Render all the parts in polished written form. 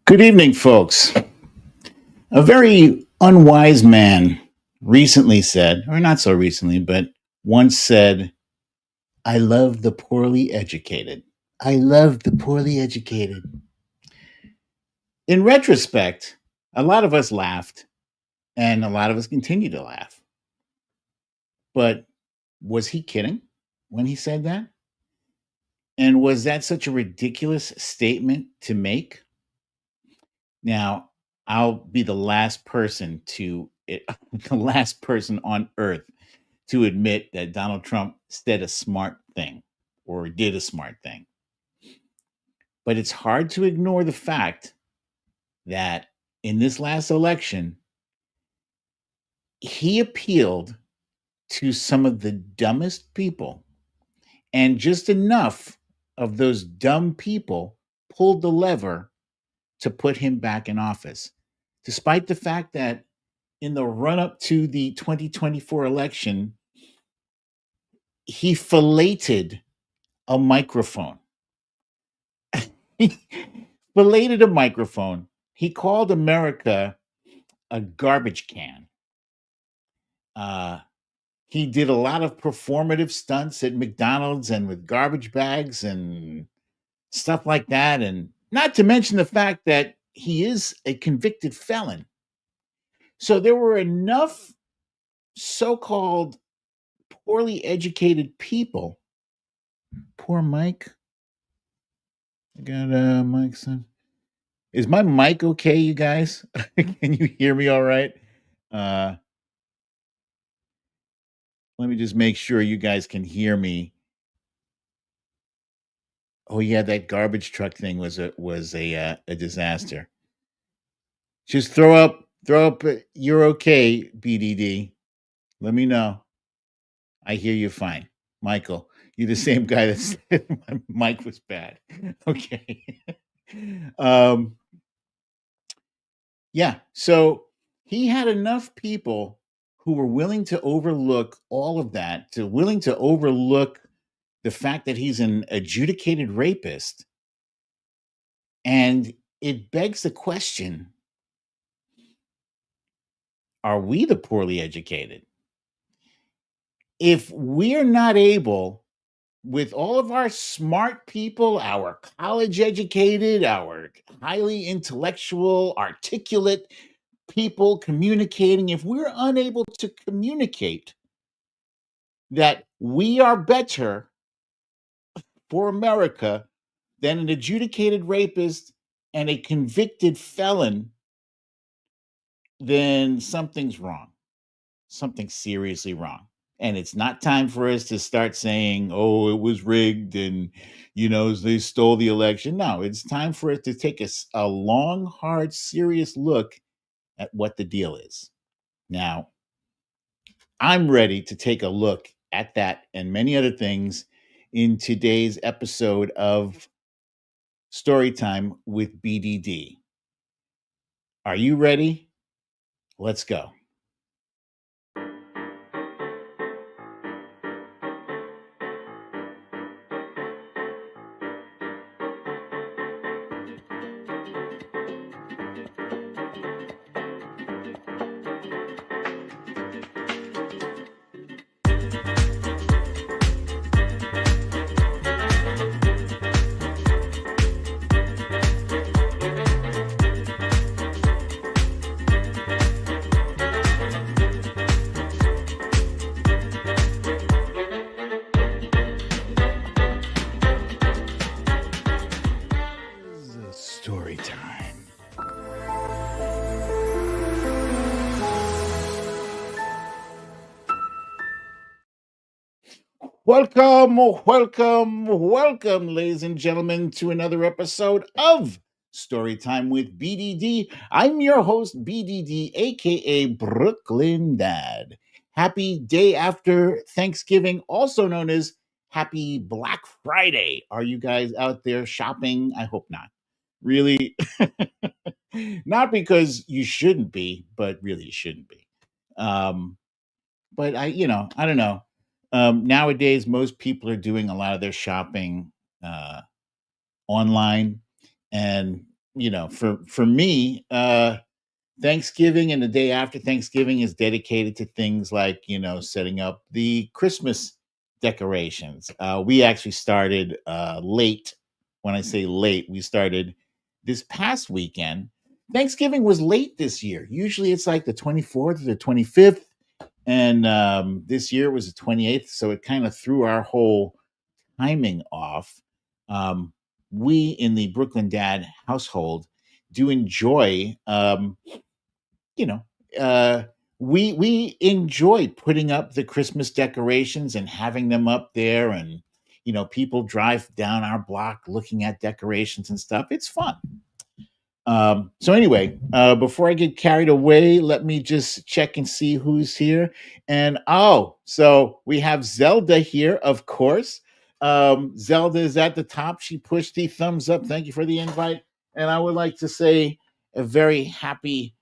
Good evening, folks. A very unwise man recently said, or not so recently, but once said, I love the poorly educated. I love the poorly educated. In retrospect, a lot of us laughed and a lot of us continue to laugh. But was he kidding when he said that? And was that such a ridiculous statement to make? Now, I'll be the last person the last person on earth to admit that Donald Trump said a smart thing or did a smart thing. But it's hard to ignore the fact that in this last election, he appealed to some of the dumbest people, and just enough of those dumb people pulled the lever to put him back in office, despite the fact that in the run up to the 2024 election, he filleted a microphone. He filleted a microphone. He called America a garbage can. Uh, he did a lot of performative stunts at McDonald's and with garbage bags and stuff like that. And not to mention the fact that he is a convicted felon. So there were enough so called poorly educated people. Poor Mike. I got Mike's son. Is my mic okay, you guys? Can you hear me all right? Uh, Let me just make sure you guys can hear me. Oh yeah, that garbage truck thing was a disaster. Just throw up. You're okay, BDD. Let me know. I hear you fine, Michael. You're the same guy that said my mic was bad. Okay. um. Yeah. So he had enough people who were willing to overlook all of that, to willing to overlook the fact that he's an adjudicated rapist. And it begs the question, are we the poorly educated? If we're not able, with all of our smart people, our college educated, our highly intellectual, articulate people communicating, if we're unable to communicate that we are better for America than an adjudicated rapist and a convicted felon, then something's wrong. Something's seriously wrong. And it's not time for us to start saying, oh, it was rigged and, they stole the election. No, it's time for us to take a long, hard, serious look at what the deal is. Now, I'm ready to take a look at that and many other things in today's episode of Storytime with BDD. Are you ready? Let's go. Story time. Welcome, ladies and gentlemen, to another episode of Storytime with BDD. I'm your host, BDD, aka Brooklyn Dad. Happy day after Thanksgiving, also known as Happy Black Friday. Are you guys out there shopping? I hope not. Really? Not because you shouldn't be, but really you shouldn't be. Um, but I don't know. Nowadays, most people are doing a lot of their shopping uh, online, and for me, Thanksgiving and the day after Thanksgiving is dedicated to things like, setting up the Christmas decorations. We actually started late. When I say late, we started this past weekend. Thanksgiving was late this year. Usually it's like the 24th or the 25th. And this year was the 28th. So it kind of threw our whole timing off. Um, we in the Brooklyn Dad household do enjoy you know, uh, we enjoy putting up the Christmas decorations and having them up there, and people drive down our block looking at decorations and stuff. It's fun. So anyway, before I get carried away, let me just check and see who's here. And so we have Zelda here, of course. Zelda is at the top. She pushed the thumbs up. Thank you for the invite. And I would like to say a very happy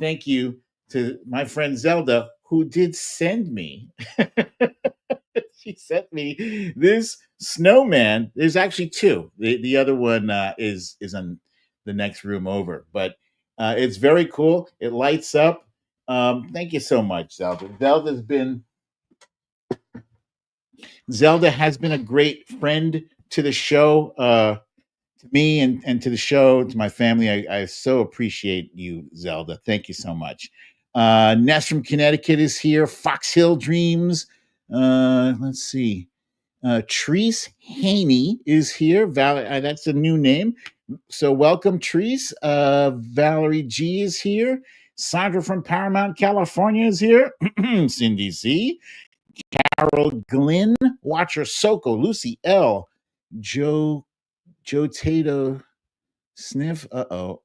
thank you to my friend Zelda, who did send me. She sent me this snowman. There's actually two. The other one is in the next room over, but it's very cool. It lights up. Thank you so much, Zelda. Zelda has been a great friend to the show. To me and to the show, to my family. I so appreciate you, Zelda. Thank you so much. Ness from Connecticut is here. Fox Hill Dreams. Let's see. Treese Haney is here. That's a new name. So welcome, Treese. Valerie G is here. Sandra from Paramount, California is here. Cindy C. Carol Glenn. Watcher Soko. Lucy L. Joe Tato Sniff. Uh-oh.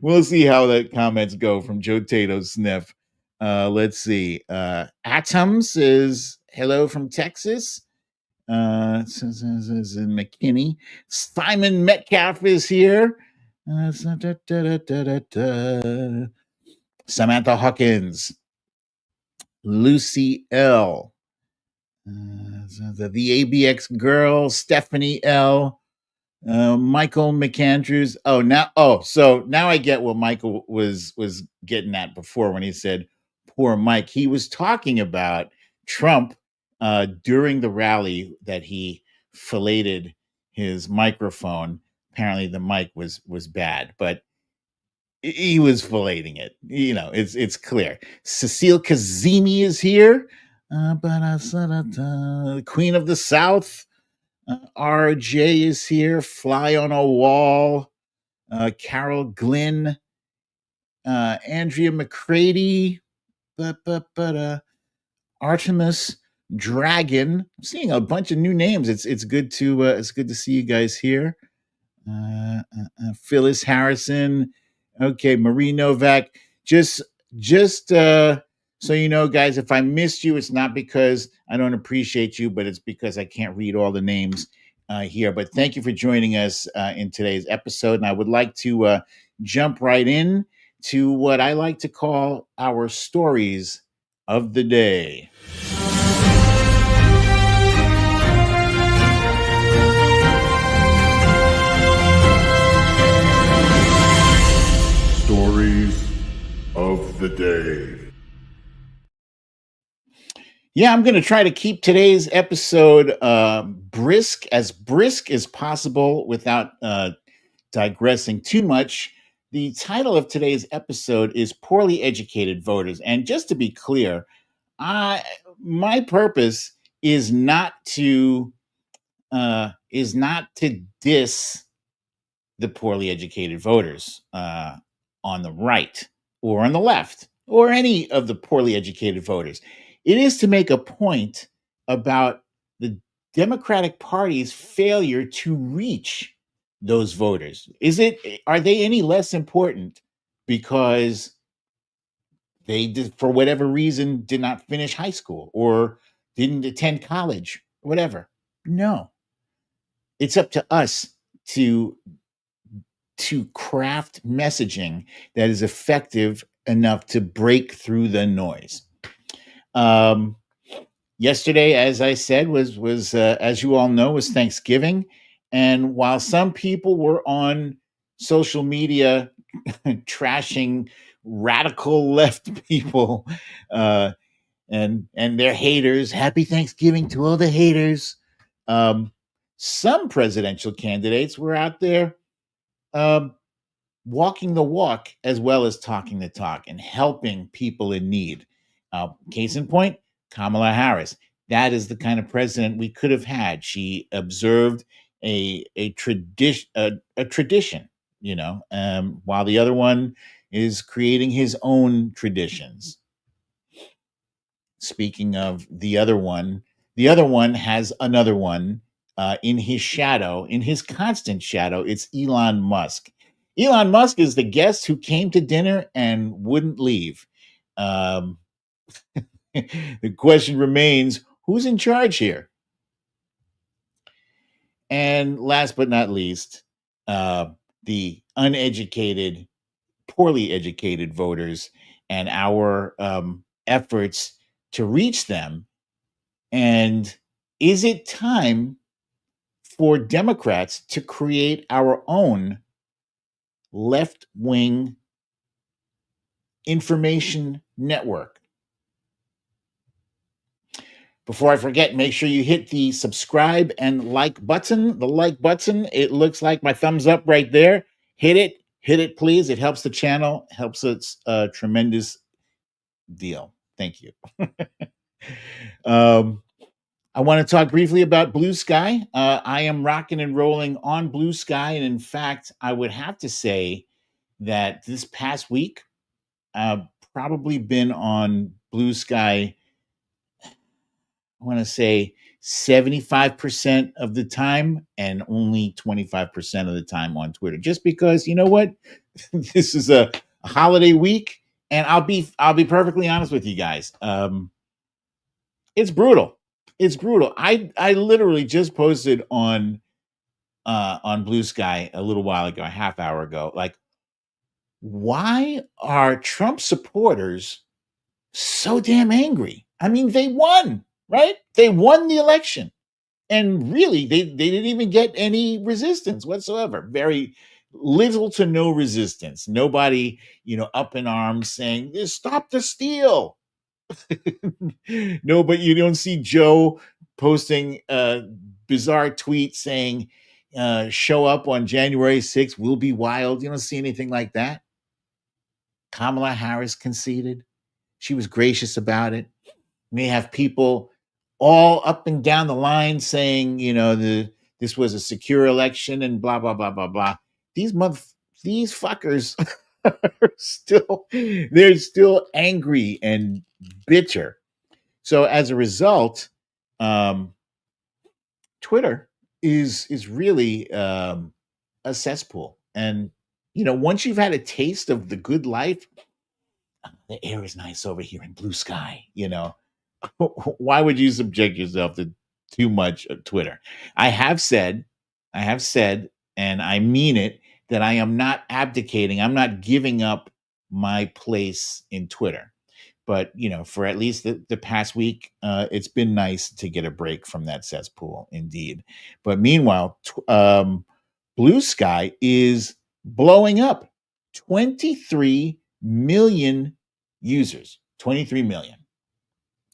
We'll see how the comments go from Joe Tato Sniff. Let's see. Atoms says hello from Texas. Says in McKinney. Simon Metcalf is here. Samantha Hawkins. Lucy L. The ABX girl, Stephanie L. Michael McAndrews. So now I get what Michael was getting at before when he said poor Mike. He was talking about Trump during the rally that he filleted his microphone. Apparently the mic was bad, but he was filleting it. It's clear. Cecile Kazemi is here. Queen of the South. RJ is here. Fly on a Wall. Carol Glynn. Andrea McCready. Artemis Dragon. I'm seeing a bunch of new names. It's good to see you guys here. Phyllis Harrison. Okay, Marie Novak. Just so you know, guys, if I missed you, it's not because I don't appreciate you, but it's because I can't read all the names here. But thank you for joining us in today's episode. And I would like to jump right in to what I like to call our stories of the day. Stories of the day. Yeah, I'm going to try to keep today's episode brisk as possible without digressing too much. The title of today's episode is Poorly Educated Voters. And just to be clear, my purpose is not to diss the poorly educated voters on the right or on the left or any of the poorly educated voters. It is to make a point about the Democratic Party's failure to reach those voters. Are they any less important because they did, for whatever reason, did not finish high school or didn't attend college, whatever? No. It's up to us to craft messaging that is effective enough to break through the noise. Yesterday, as I said, was as you all know, was Thanksgiving, And while some people were on social media trashing radical left people, uh, and their haters, happy Thanksgiving to all the haters. Um, some presidential candidates were out there um, walking the walk as well as talking the talk and helping people in need. Case in point, Kamala Harris. That is the kind of president we could have had. She observed a tradition, while the other one is creating his own traditions. Speaking of the other one has another one in his shadow, in his constant shadow. It's Elon Musk. Elon Musk is the guest who came to dinner and wouldn't leave. Um, the question remains, who's in charge here? And last but not least, uh, the uneducated, poorly educated voters and our efforts to reach them. And is it time for Democrats to create our own left wing information network? Before I forget, make sure you hit the subscribe and like button. The like button, it looks like my thumbs up right there. Hit it, please. It helps the channel, helps us a tremendous deal. Thank you. um, I want to talk briefly about Blue Sky. I am rocking and rolling on Blue Sky. And in fact, I would have to say that this past week, I've probably been on Blue Sky, I want to say 75% of the time and only 25% of the time on Twitter. Just because, you know what? This is a holiday week. And I'll be perfectly honest with you guys. It's brutal. It's brutal. I literally just posted on Blue Sky a little while ago, a half hour ago. Like, why are Trump supporters so damn angry? I mean, they won, right? They won the election. And really, they didn't even get any resistance whatsoever. Very little to no resistance. Nobody, up in arms saying, stop the steal. No, but you don't see Joe posting a bizarre tweet saying, show up on January 6th, we'll be wild. You don't see anything like that. Kamala Harris conceded. She was gracious about it. We have people all up and down the line saying, this was a secure election and blah, blah, blah, blah, blah. These these fuckers are they're still angry and bitter. So as a result, um, Twitter is really a cesspool. And once you've had a taste of the good life, the air is nice over here in Blue Sky. Why would you subject yourself to too much of Twitter? I have said, and I mean it, that I am not abdicating. I'm not giving up my place in Twitter. But for at least the past week, it's been nice to get a break from that cesspool, indeed. But meanwhile, Blue Sky is blowing up. 23 million users. 23 million.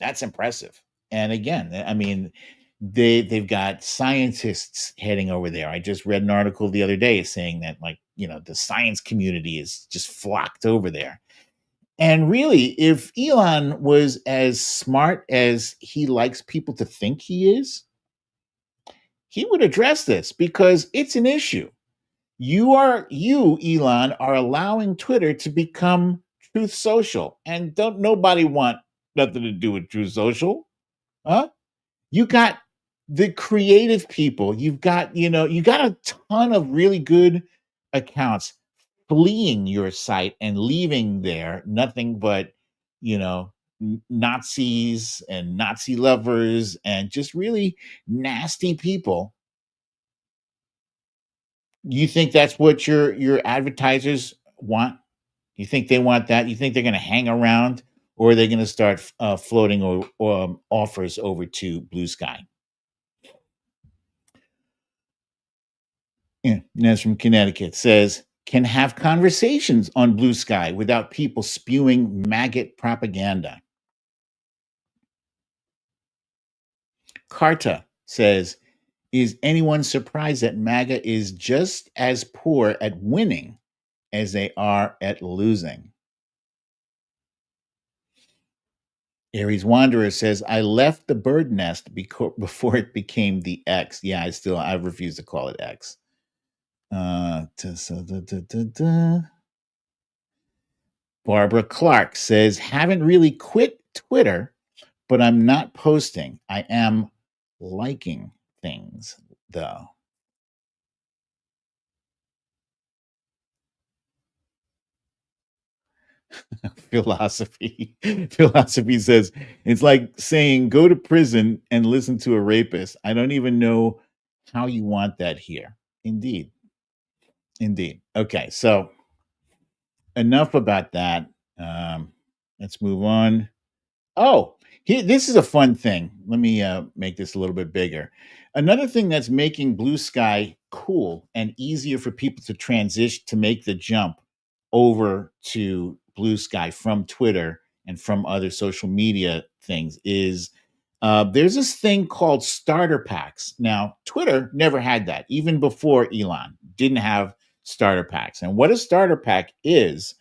That's impressive. And again, I mean, they've got scientists heading over there. I just read an article the other day saying that, like, the science community is just flocked over there. And really, if Elon was as smart as he likes people to think he is, he would address this because it's an issue. You, Elon, are allowing Twitter to become Truth Social. And don't nobody want nothing to do with Truth Social. Huh? You got the creative people. You got a ton of really good accounts fleeing your site and leaving there nothing but, Nazis and Nazi lovers and just really nasty people. You think that's what your advertisers want? You think they want that? You think they're going to hang around, or are they going to start floating or offers over to Blue Sky? Yeah, Nez from Connecticut says, can have conversations on Blue Sky without people spewing maggot propaganda. Carta says, is anyone surprised that MAGA is just as poor at winning as they are at losing? Aries Wanderer says, I left the bird nest before it became the X. Yeah, I refuse to call it X. Barbara Clark says, haven't really quit Twitter, but I'm not posting. I am liking things, though. Philosophy. Philosophy says, it's like saying, go to prison and listen to a rapist. I don't even know how you want that here. Indeed. Indeed. Okay, so enough about that. Um, let's move on. Oh, this is a fun thing. Let me make this a little bit bigger. Another thing that's making Blue Sky cool and easier for people to transition to make the jump over to Blue Sky from Twitter and from other social media things is there's this thing called starter packs. Now, Twitter never had that, even before Elon didn't have starter packs. And what a starter pack is,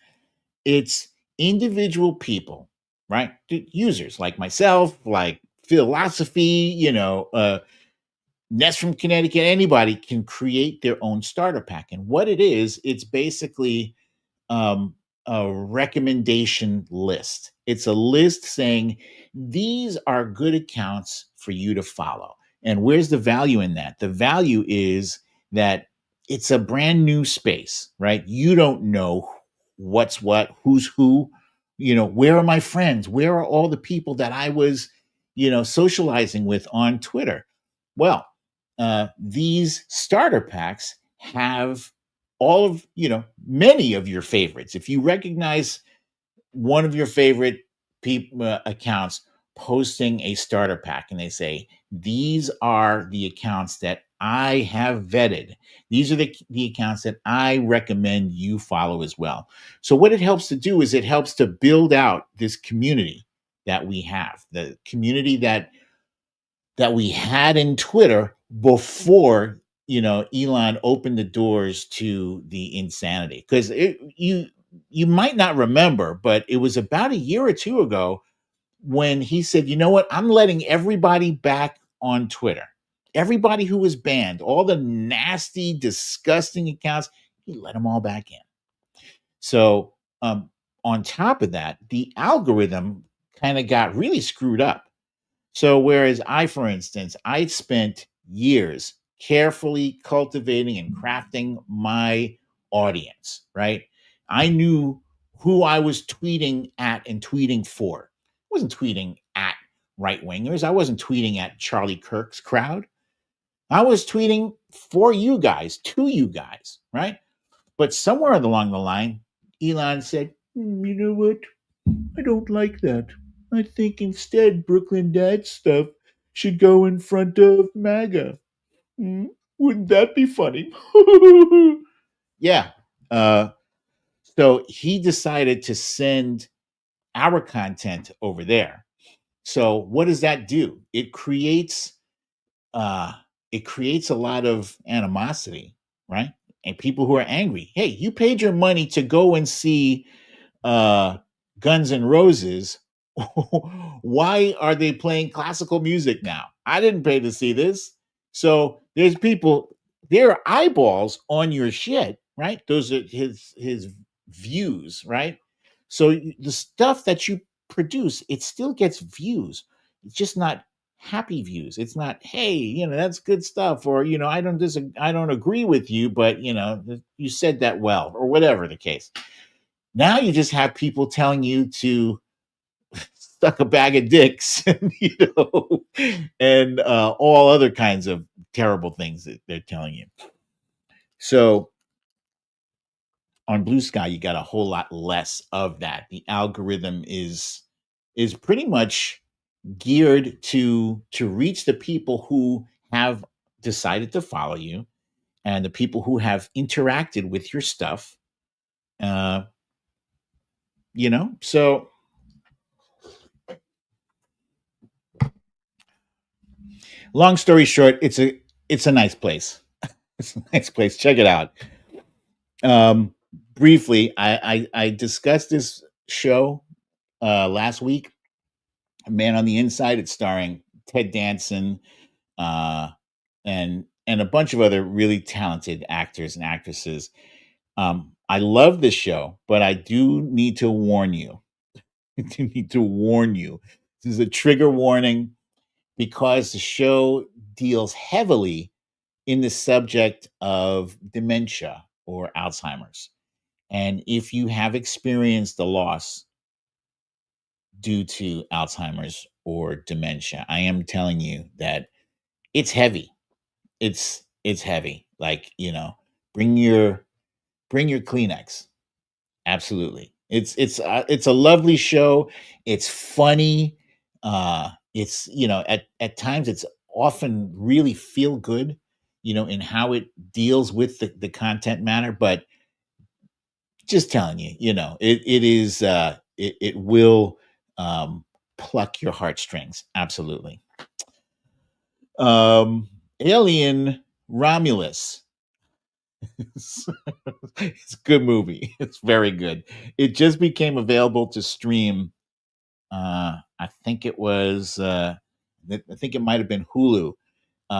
it's individual people, right? Users like myself, like philosophy, Ness from Connecticut, anybody can create their own starter pack. And what it is, it's basically um, a recommendation list. It's a list saying these are good accounts for you to follow. And where's the value in that? The value is that it's a brand new space, right? You don't know what's what, who's who, where are my friends? Where are all the people that I was, socializing with on Twitter? Well, these starter packs have all of many of your favorites. If you recognize one of your favorite people accounts posting a starter pack and they say these are the accounts that I have vetted, these are the accounts that I recommend you follow as well. So what it helps to do is it helps to build out this community that we have, the community that we had in Twitter before Elon opened the doors to the insanity. Because you might not remember, but it was about a year or two ago when he said, "You know what? I'm letting everybody back on Twitter. Everybody who was banned, all the nasty, disgusting accounts, he let them all back in." So on top of that, the algorithm kind of got really screwed up. So whereas for instance, I spent years carefully cultivating and crafting my audience, right? I knew who I was tweeting at and tweeting for. I wasn't tweeting at right wingers. I wasn't tweeting at Charlie Kirk's crowd. I was tweeting for you guys, to you guys, right? But somewhere along the line, Elon said, you know what? I don't like that. I think instead Brooklyn Dad stuff should go in front of MAGA. Hmm? Wouldn't that be funny? Yeah. Uh, so he decided to send our content over there. So what does that do? Uh, it creates a lot of animosity, right? And people who are angry. Hey, you paid your money to go and see uh, Guns N' Roses, why are they playing classical music now? I didn't pay to see this. So there's people, there are eyeballs on your shit, right? Those are his views, right? So the stuff that you produce, it still gets views. It's just not happy views. It's not, hey, that's good stuff, or I don't agree with you, but you said that well, or whatever the case. Now you just have people telling you to suck a bag of dicks, and, and all other kinds of terrible things that they're telling you. So on Blue Sky, you got a whole lot less of that. The algorithm is pretty much geared to reach the people who have decided to follow you, and the people who have interacted with your stuff. Uh, so long story short, it's a nice place. It's a nice place. Check it out. Um, Briefly, I discussed this show last week. Man on the Inside. It's starring Ted Danson, uh, and a bunch of other really talented actors and actresses. I love this show, but I do need to warn you. I do need to warn you. This is a trigger warning because the show deals heavily in the subject of dementia or Alzheimer's. And if you have experienced the loss due to Alzheimer's or dementia, I am telling you that it's heavy. It's heavy. Like, bring your bring your Kleenex. Absolutely. It's a lovely show. It's funny. It's at times it's often really feel good, in how it deals with the content matter, but just telling you, it will pluck your heartstrings. Absolutely. Alien Romulus. it's it's a good movie. It's very good. It just became available to stream. I think it was. I think it might have been Hulu.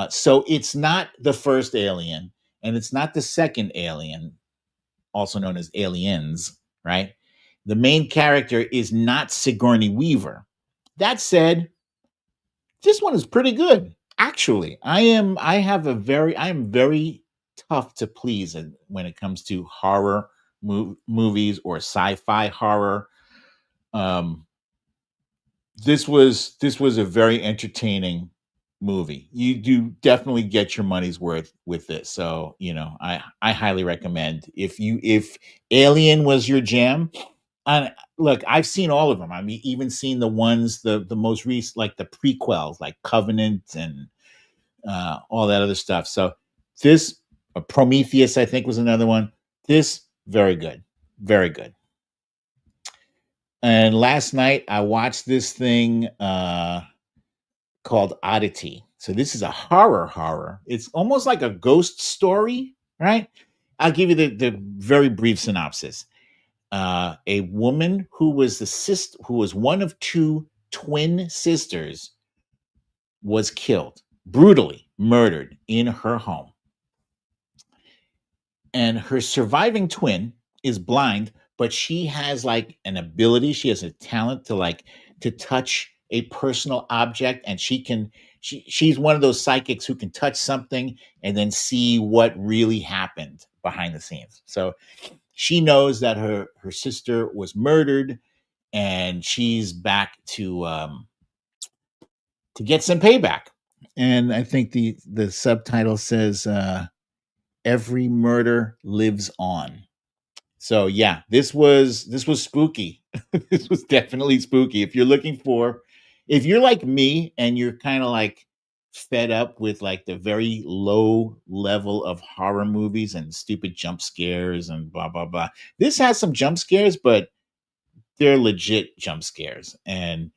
So it's not the first Alien, and it's not the second Alien, also known as Aliens. Right. The main character is not Sigourney Weaver. That said, this one is pretty good. Actually, I am very tough to please when it comes to horror movies or sci-fi horror. Um, this was a very entertaining movie. You do definitely get your money's worth with this. So, I highly recommend if Alien was your jam. And look, I've seen all of them. I mean, even seen the ones the most recent, like the prequels, like Covenant and all that other stuff. So this Prometheus, I think, was another one. This very good, very good. And last night I watched this thing called Oddity. So this is a horror. It's almost like a ghost story, right? I'll give you the very brief synopsis. A woman who was one of two twin sisters, was killed, brutally murdered in her home. And her surviving twin is blind, but she has like an ability, she has a talent to touch a personal object, and she's one of those psychics who can touch something and then see what really happened behind the scenes. So she knows that her sister was murdered, and she's back to get some payback. And I think the subtitle says every murder lives on. So yeah, this was spooky. This was definitely spooky. If you're like me and you're kind of like fed up with like the very low level of horror movies and stupid jump scares and blah blah blah. This has some jump scares, but they're legit jump scares. And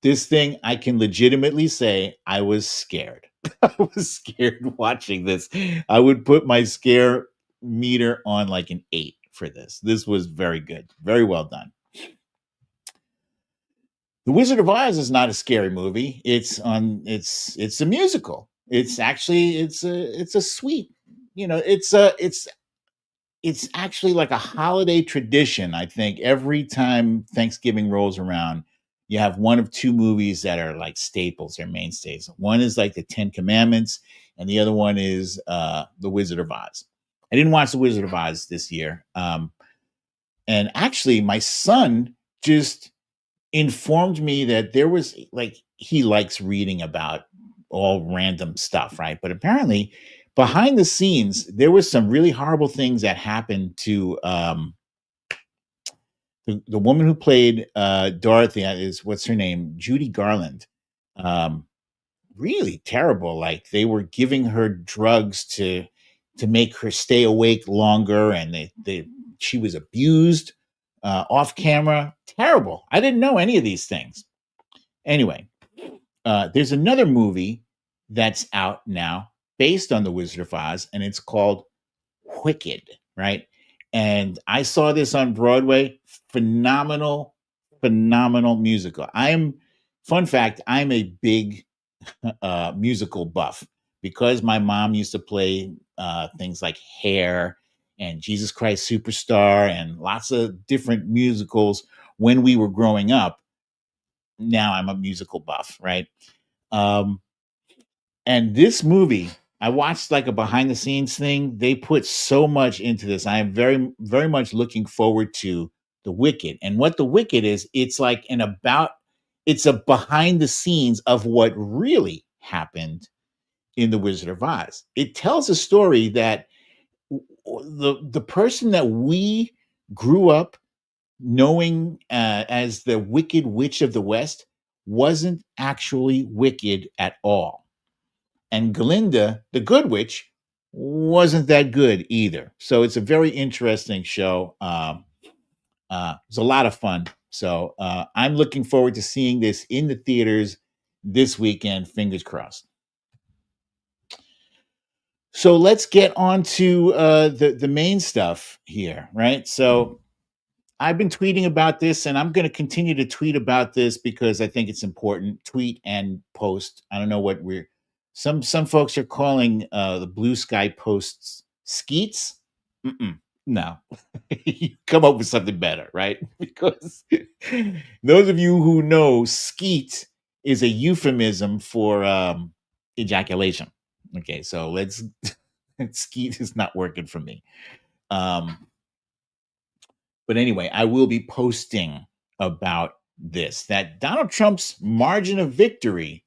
this thing, I can legitimately say I was scared. I was scared watching this. I would put my scare meter on like an 8 for this. This was very good. Very well done. The Wizard of Oz is not a scary movie. It's a musical. It's a sweet, it's actually like a holiday tradition. I think every time Thanksgiving rolls around, you have one of two movies that are like staples or mainstays. One is like the Ten Commandments, and the other one is The Wizard of Oz. I didn't watch The Wizard of Oz this year. And actually, my son just informed me that there was like, he likes reading about all random stuff, right? But apparently, behind the scenes, there was some really horrible things that happened to the woman who played Dorothy. Is what's her name? Judy Garland. Um, Really terrible. Like they were giving her drugs to make her stay awake longer, and she was abused off camera. Terrible. I didn't know any of these things. Anyway, there's another movie that's out now based on The Wizard of Oz, and it's called Wicked, right? And I saw this on Broadway. Phenomenal, phenomenal musical. Fun fact, I'm a big musical buff because my mom used to play things like Hair and Jesus Christ Superstar and lots of different musicals when we were growing up. Now I'm a musical buff, right? Um, and this movie, I watched like a behind the scenes thing. They put so much into this. I am very, very much looking forward to The Wicked. And what The Wicked is, it's a behind the scenes of what really happened in The Wizard of Oz. It tells a story that the person that we grew up knowing as the Wicked Witch of the West wasn't actually wicked at all. And Glinda, the Good Witch, wasn't that good either. So it's a very interesting show. It's a lot of fun. So I'm looking forward to seeing this in the theaters this weekend. Fingers crossed. So let's get on to the main stuff here, right? So I've been tweeting about this, and I'm going to continue to tweet about this because I think it's important. Tweet and post. I don't know what some folks are calling the blue sky posts skeets. No, you come up with something better, right? Because those of you who know, skeet is a euphemism for ejaculation. Okay, so let's skeet is not working for me. But anyway, I will be posting about this, that Donald Trump's margin of victory,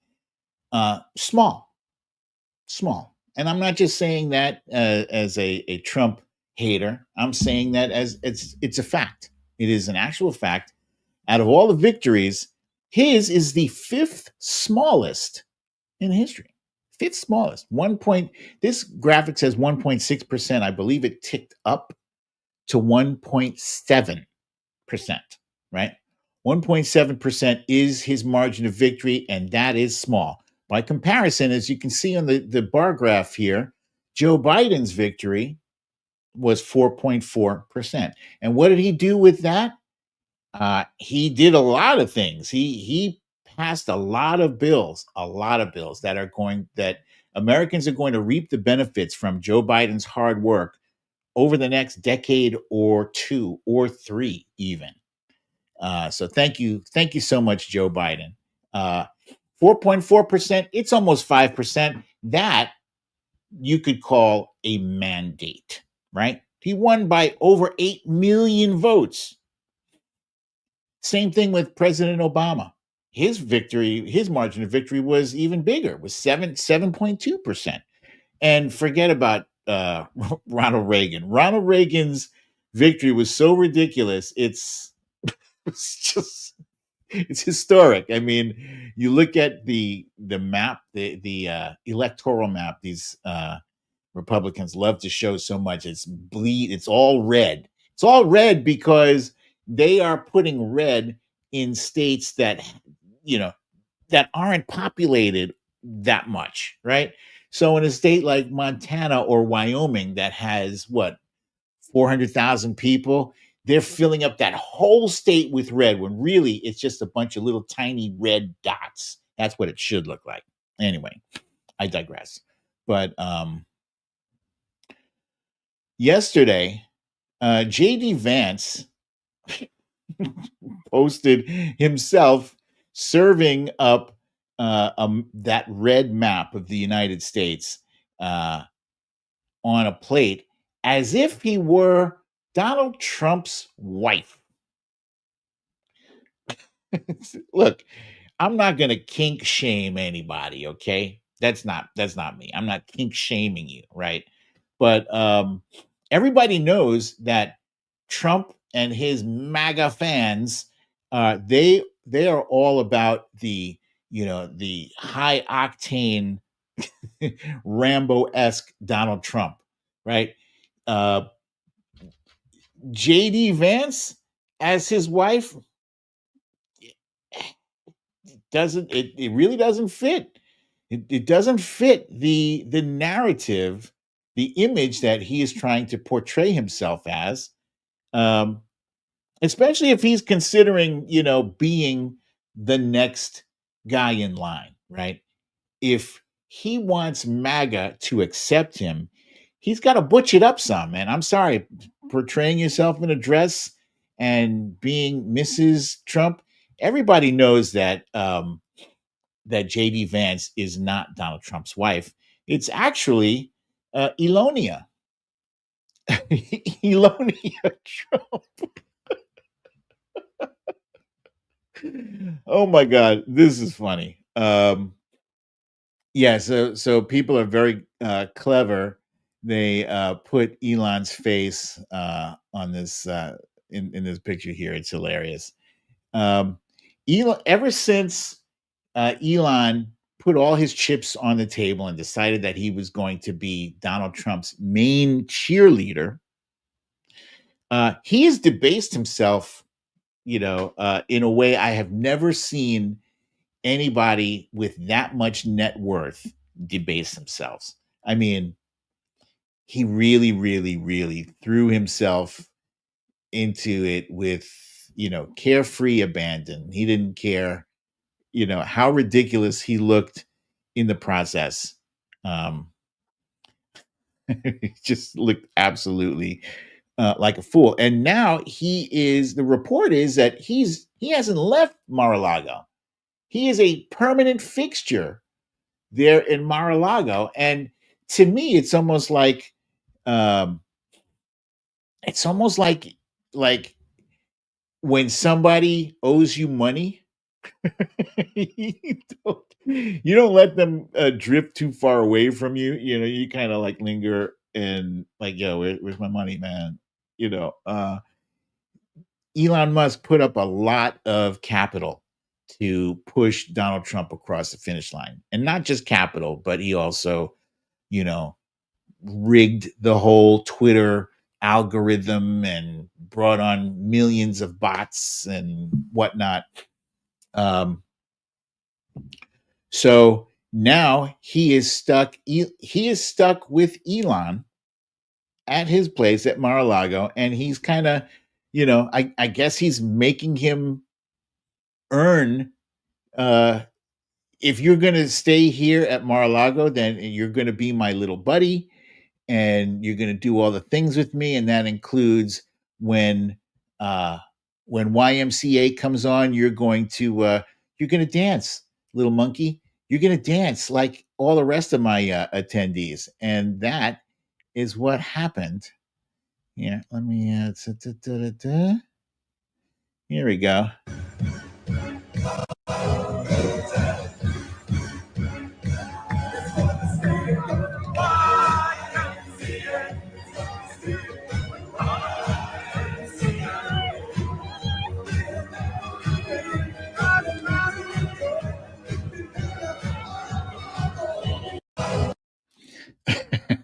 small. And I'm not just saying that as a Trump hater. I'm saying that as it's a fact. It is an actual fact. Out of all the victories, his is the fifth smallest in history. Fifth smallest. This graphic says 1.6%. I believe it ticked up to 1.7%, right? 1.7% is his margin of victory, and that is small. By comparison, as you can see on the bar graph here, Joe Biden's victory was 4.4%. And what did he do with that? He did a lot of things. He passed a lot of bills that Americans are going to reap the benefits from Joe Biden's hard work over the next decade or two or three, even. So thank you so much, Joe Biden. 4.4%, it's almost 5%. That you could call a mandate, right? He won by over 8 million votes. Same thing with President Obama. His margin of victory was even bigger, was 7.2%. And forget about Ronald Reagan. Ronald Reagan's victory was so ridiculous. It's historic. I mean, you look at the map, the electoral map. These Republicans love to show so much. It's all red. It's all red because they are putting red in states that that aren't populated that much, right? So in a state like Montana or Wyoming that has 400,000 people, they're filling up that whole state with red when really it's just a bunch of little tiny red dots. That's what it should look like. Anyway, I digress. But yesterday, JD Vance posted himself serving up that red map of the United States on a plate as if he were Donald Trump's wife. Look, I'm not going to kink shame anybody, okay? That's not me. I'm not kink shaming you, right? But everybody knows that Trump and his MAGA fans, they are all about the high octane Rambo-esque Donald Trump. right? Uh, JD Vance as his wife doesn't it really doesn't fit. It doesn't fit the narrative, the image that he is trying to portray himself as. Um, Especially if he's considering, being the next guy in line, right? If he wants MAGA to accept him, he's got to butch it up some, man. I'm sorry, portraying yourself in a dress and being Mrs. Trump. Everybody knows that JD Vance is not Donald Trump's wife. It's actually Elonia. Elonia Trump. Oh my God, this is funny. Yeah, so people are very clever. They put Elon's face on this in this picture here. It's hilarious. Elon, ever since Elon put all his chips on the table and decided that he was going to be Donald Trump's main cheerleader, he has debased himself, in a way I have never seen anybody with that much net worth debase themselves. I mean, he really, really, really threw himself into it with, carefree abandon. He didn't care, how ridiculous he looked in the process. Um, he just looked absolutely like a fool. And now the report is that he hasn't left Mar-a-Lago. He is a permanent fixture there in Mar-a-Lago. And to me, um, it's almost like when somebody owes you money, you don't let them drift too far away from you. You kind of like linger and like, yo, where's my money, man? Elon Musk put up a lot of capital to push Donald Trump across the finish line. And not just capital, but he also, you know, rigged the whole Twitter algorithm and brought on millions of bots and whatnot. So now he is stuck. He is stuck with Elon at his place at Mar-a-Lago, and he's kind of, I guess he's making him earn. If you're going to stay here at Mar-a-Lago, then you're going to be my little buddy, and you're going to do all the things with me, and that includes when uh, when YMCA comes on, you're going to dance, little monkey. You're going to dance like all the rest of my attendees, and that is what happened. Yeah, let me. Here we go.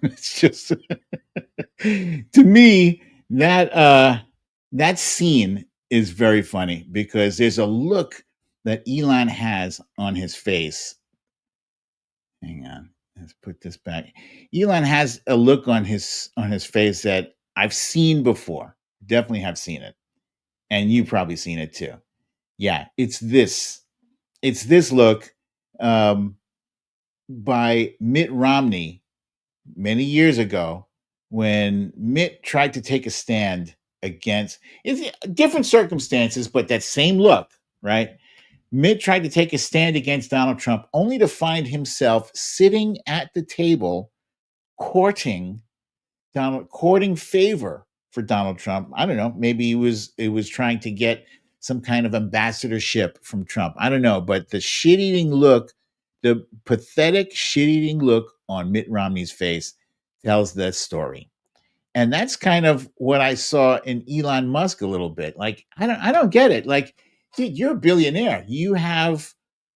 It's just to me that scene is very funny because there's a look that Elon has on his face. Hang on, let's put this back. Elon has a look on his face that I've seen before. Definitely have seen it, and you've probably seen it too. Yeah, it's this. It's this look um, by Mitt Romney many years ago when Mitt tried to take a stand against it's different circumstances, but that same look, right? Mitt tried to take a stand against Donald Trump only to find himself sitting at the table courting courting favor for Donald Trump. I don't know. Maybe it was trying to get some kind of ambassadorship from Trump. I don't know. But the shit eating look, the pathetic shit eating look on Mitt Romney's face tells that story. And that's kind of what I saw in Elon Musk a little bit. Like, I don't get it. Like, dude, you're a billionaire. You have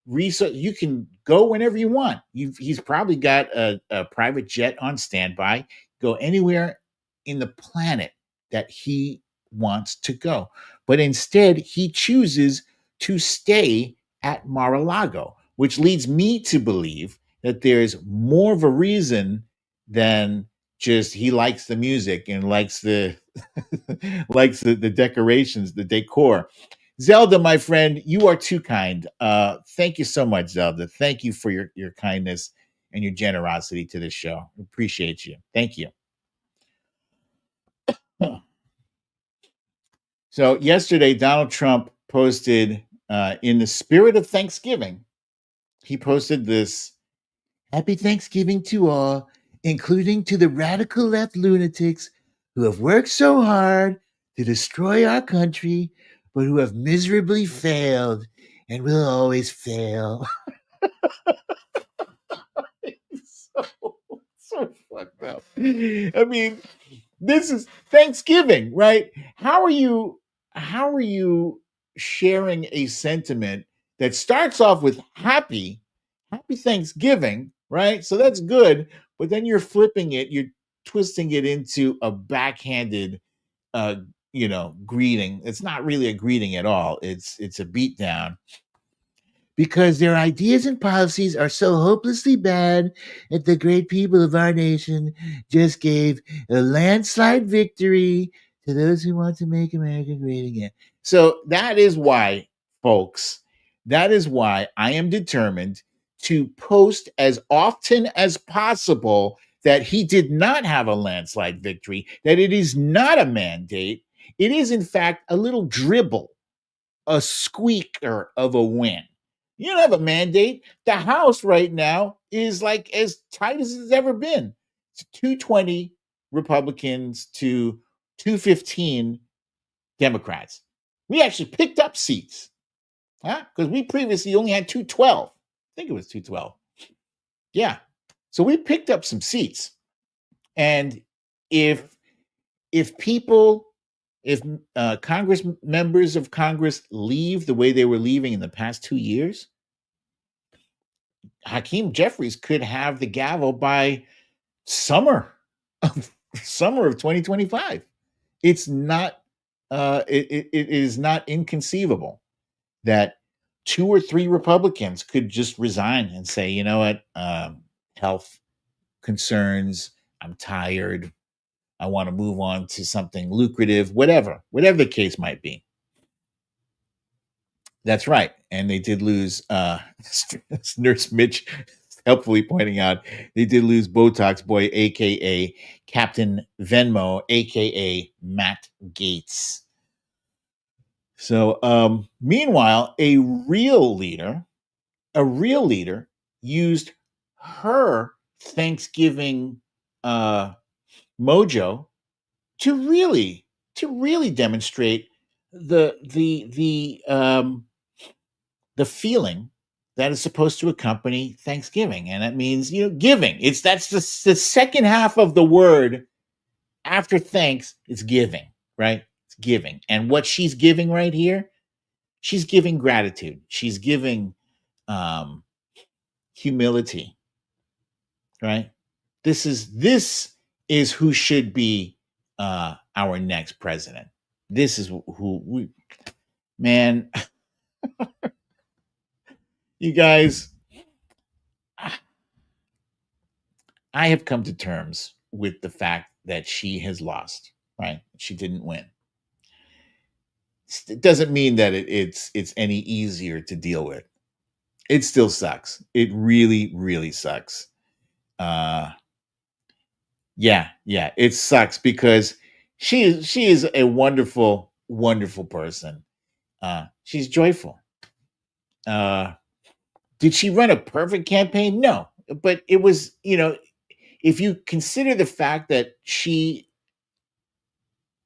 research. You can go whenever you want. He's probably got a private jet on standby. go anywhere in the planet that he wants to go. But instead, he chooses to stay at Mar-a-Lago, which leads me to believe that there's more of a reason than just he likes the music and likes the likes the decorations, the decor. Zelda, my friend, you are too kind. Thank you so much, Zelda. Thank you for your kindness and your generosity to this show. Appreciate you. Thank you. So yesterday, Donald Trump posted, in the spirit of Thanksgiving, he posted this: "Happy Thanksgiving to all, including to the radical left lunatics who have worked so hard to destroy our country, but who have miserably failed and will always fail." so, so fucked up. I mean, this is Thanksgiving, right? How are you sharing a sentiment that starts off with happy Thanksgiving, right? So that's good, but then you're flipping it, you're twisting it into a backhanded uh greeting. It's not really a greeting at all. It's a beatdown because their ideas and policies are so hopelessly bad that the great people of our nation just gave a landslide victory to those who want to make America great again. So that is why, folks, that is why I am determined to post as often as possible that he did not have a landslide victory, that it is not a mandate. It is, in fact, a little dribble, a squeaker of a win. You don't have a mandate. The House right now is like as tight as it's ever been. It's 220 Republicans to 215 Democrats. We actually picked up seats, huh? Because we previously only had 212. I think it was 212. Yeah. So we picked up some seats. And if people, if Congress members of Congress leave the way they were leaving in the past 2 years, Hakeem Jeffries could have the gavel by summer of 2025. It's not it is not inconceivable that two or three Republicans could just resign and say, you know what, health concerns, I'm tired, I want to move on to something lucrative, whatever the case might be. That's right. And they did lose, Nurse Mitch helpfully pointing out, they did lose Botox Boy, aka Captain Venmo, aka Matt Gates. So meanwhile, a real leader used her Thanksgiving mojo to really demonstrate the feeling that is supposed to accompany Thanksgiving, and that means giving. That's the second half of the word after thanks. It's giving, right? It's giving, and what she's giving right here, she's giving gratitude. She's giving humility, right? This is who should be our next president. This is who we, man. You guys, I have come to terms with the fact that she has lost, right? She didn't win. It doesn't mean that it's any easier to deal with. It still sucks. It really sucks. Yeah, it sucks because she is a wonderful person. She's joyful. Did she run a perfect campaign? No, but it was, if you consider the fact that she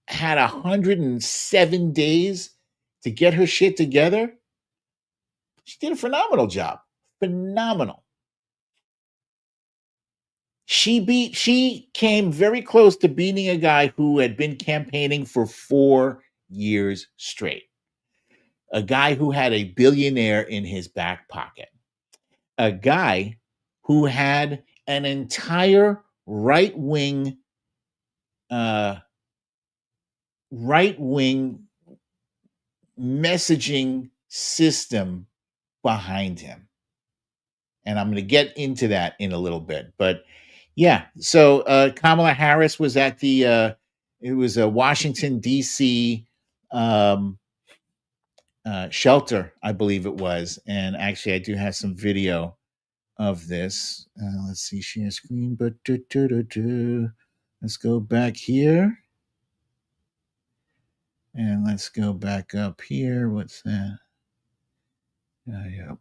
had 107 days to get her shit together, she did a phenomenal job. Phenomenal. She came very close to beating a guy who had been campaigning for 4 years straight. A guy who had a billionaire in his back pocket. A guy who had an entire right-wing uh, right wing messaging system behind him. And I'm going to get into that in a little bit. But yeah, so Kamala Harris was at it was a Washington, D.C. Um, shelter, I believe it was. And actually, I do have some video of this. Let's see, share screen. But let's go back here. And let's go back up here. What's that? Yeah.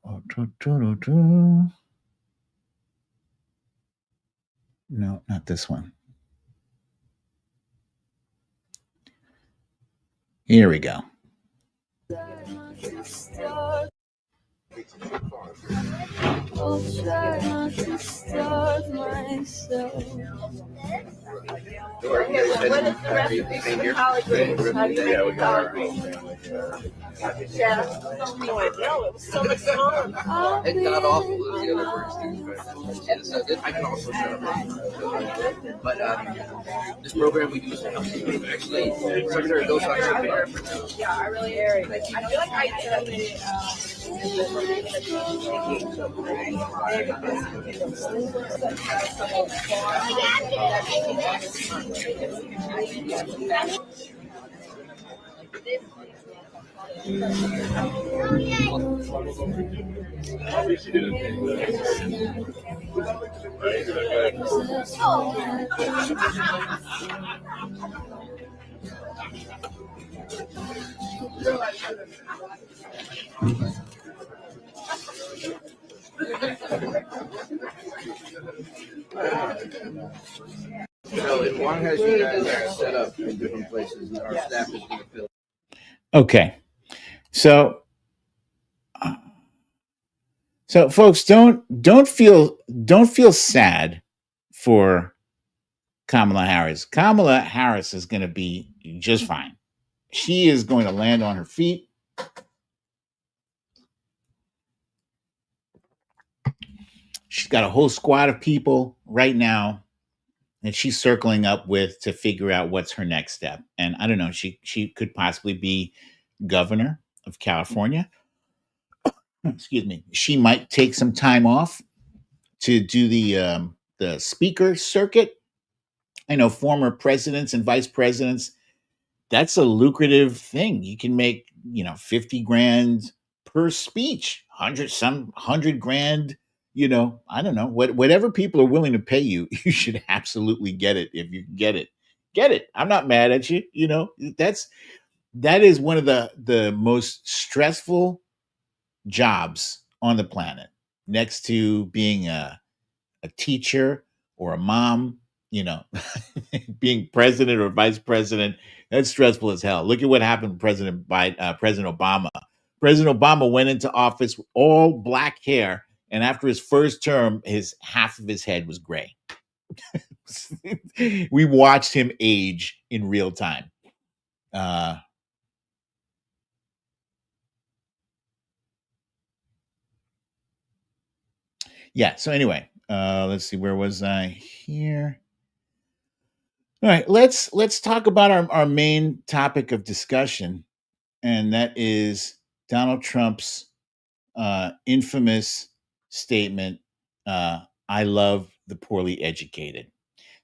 No, not this one. Here we go. I'll try not to starve myself. What is the recipe for collard greens? How do you make collard greens? Yeah. Oh, I know. It was so much fun. It got awful. The other words, so I can also shut up. But this program we use to help people. Actually, Secretary goes on there. Yeah, I really am. I feel like I did So as long as you guys are set up in different places, our staff is going to fill. Okay, so folks, don't feel sad for Kamala Harris. Kamala Harris is going to be just fine. She is going to land on her feet. She's got a whole squad of people right now that she's circling up with to figure out what's her next step. And I don't know, she could possibly be governor of California. Excuse me. She might take some time off to do the speaker circuit. I know former presidents and vice presidents, that's a lucrative thing. You can make, 50 grand per speech, 100 grand, I don't know, whatever people are willing to pay you, you should absolutely get it. If you can get it, get it. I'm not mad at you. That is one of the most stressful jobs on the planet, next to being a teacher or a mom, being president or vice president. That's stressful as hell. Look at what happened to President Obama. President Obama went into office with all black hair, and after his first term, half of his head was gray. We watched him age in real time. Yeah. So anyway, let's see. Where was I here? All right. Let's talk about our main topic of discussion, and that is Donald Trump's infamous statement. I love the poorly educated.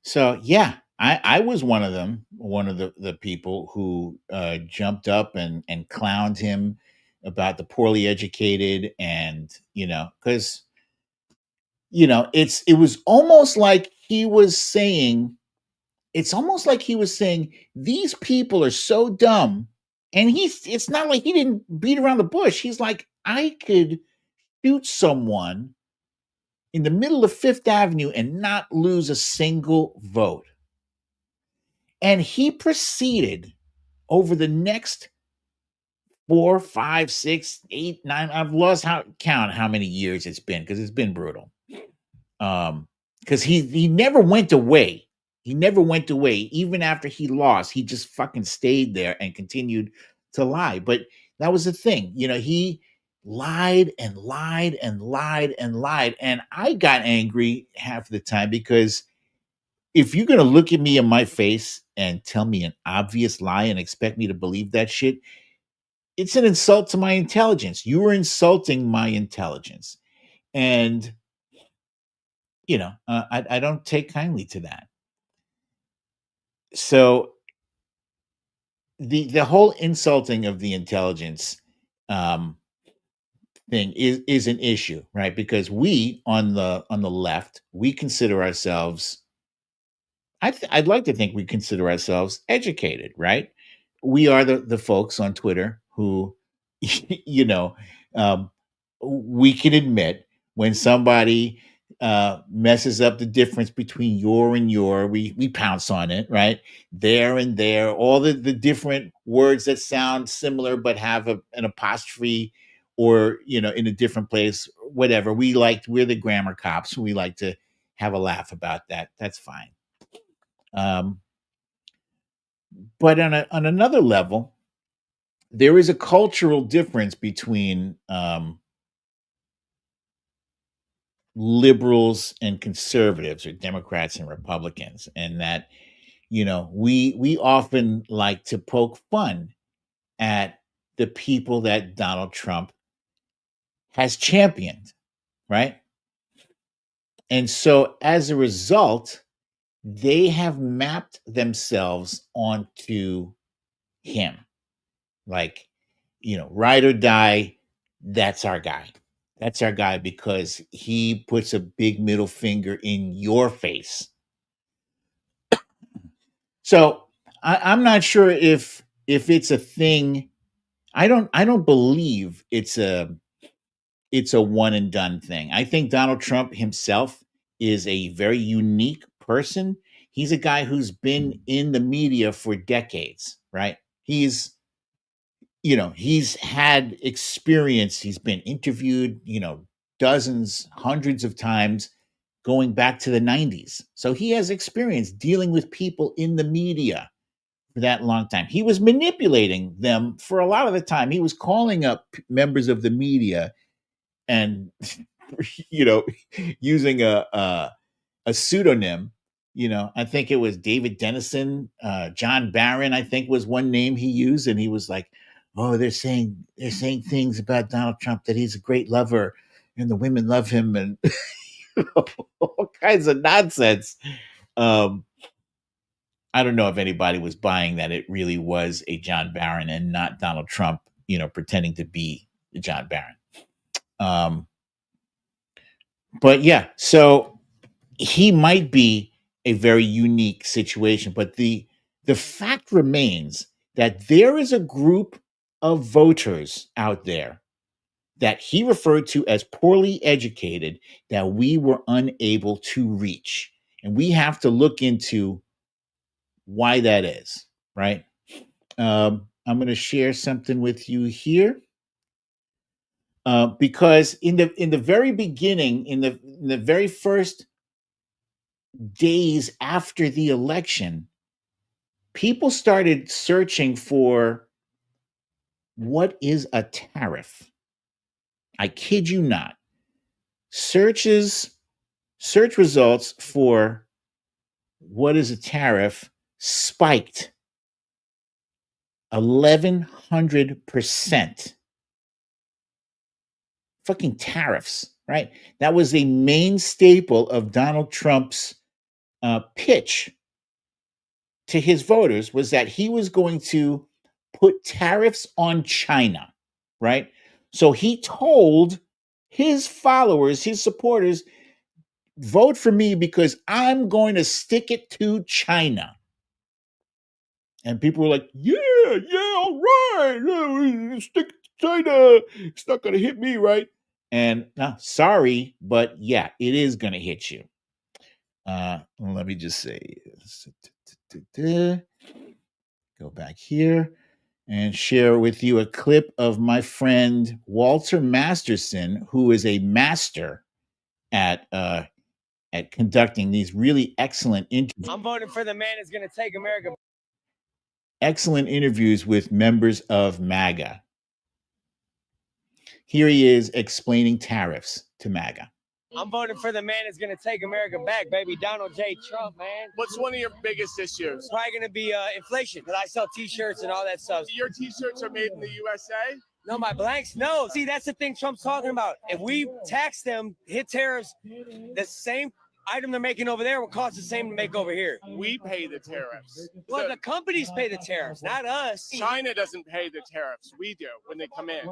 So yeah, I was one of them, one of the people who jumped up and clowned him about the poorly educated, and because it was almost like he was saying, these people are so dumb. And it's not like he didn't beat around the bush. He's like, I could shoot someone in the middle of Fifth Avenue and not lose a single vote. And he proceeded over the next 4, 5, 6, 8, 9. I've lost count how many years it's been, because it's been brutal. Because he never went away. He never went away. Even after he lost, he just fucking stayed there and continued to lie. But that was the thing. He lied and lied and lied and lied. And I got angry half the time because if you're gonna look at me in my face and tell me an obvious lie and expect me to believe that shit, it's an insult to my intelligence. You are insulting my intelligence, and I don't take kindly to that. So the whole insulting of the intelligence um, thing is an issue, right? Because we on the left, we consider ourselves I'd like to think we consider ourselves educated, right? We are the folks on Twitter who, you know, um, we can admit when somebody messes up the difference between your and your, we pounce on it, right? There and there, all the different words that sound similar but have an apostrophe or in a different place, whatever. We're the grammar cops. We like to have a laugh about that. That's fine. um, but on another level, there is a cultural difference between liberals and conservatives, or Democrats and Republicans, and that we often like to poke fun at the people that Donald Trump has championed, right? And so as a result, they have mapped themselves onto him. Like, ride or die, that's our guy. That's our guy because he puts a big middle finger in your face. So I'm not sure if it's a thing. I don't believe it's a one and done thing. I think Donald Trump himself is a very unique person. He's a guy who's been in the media for decades, right? He's had experience. He's been interviewed, dozens, hundreds of times going back to the 90s. So he has experience dealing with people in the media for that long time. He was manipulating them for a lot of the time. He was calling up members of the media and you know using a pseudonym. I think it was David Dennison, John Barron, I think was one name he used, and he was like, "Oh, they're saying things about Donald Trump, that he's a great lover, and the women love him," and all kinds of nonsense. Um, I don't know if anybody was buying that it really was a John Barron and not Donald Trump, pretending to be John Barron. Um, but yeah, so he might be a very unique situation, but the fact remains that there is a group of voters out there that he referred to as poorly educated that we were unable to reach. And we have to look into why that is, right? I'm going to share something with you here. Because in the very beginning, in the very first days after the election, people started searching for what is a tariff. I kid you not. Search results for what is a tariff spiked 1100%. Fucking tariffs, right? That was a main staple of Donald Trump's pitch to his voters, was that he was going to put tariffs on China, right? So he told his followers, his supporters, vote for me because I'm going to stick it to China. And people were like, yeah, all right. Stick it to China. It's not going to hit me, right? And sorry, but yeah, it is going to hit you. Let me just say, go back here and share with you a clip of my friend Walter Masterson, who is a master at conducting these really excellent interviews. I'm voting for the man that's going to take America. Excellent interviews with members of MAGA. Here he is explaining tariffs to MAGA. I'm voting for the man that's gonna take America back, baby. Donald J. Trump, man. What's one of your biggest issues? It's probably gonna be inflation, because I sell T-shirts and all that stuff. Your T-shirts are made in the USA? No, my blanks. No. See, that's the thing Trump's talking about. If we tax them, hit tariffs, the same item they're making over there will cost the same to make over here. We pay the tariffs. Well, the companies pay the tariffs, not us. China doesn't pay the tariffs. We do when they come in.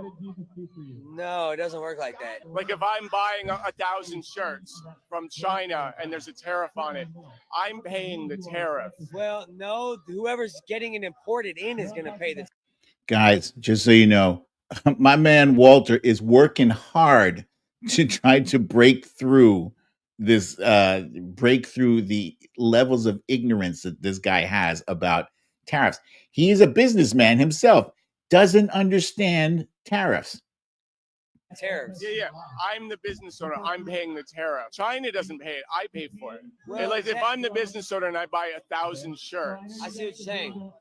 No, it doesn't work like that. Like if I'm buying 1,000 shirts from China and there's a tariff on it, I'm paying the tariff. Well, no, whoever's getting it imported in is going to pay the. Guys, just so you know, my man Walter is working hard to try to break through the levels of ignorance that this guy has about tariffs. He is a businessman himself, doesn't understand tariffs. Tariffs. Yeah. I'm the business owner. I'm paying the tariff. China doesn't pay it. I pay for it. Well, And like if I'm the business owner and I buy 1,000 shirts, I see what you're saying.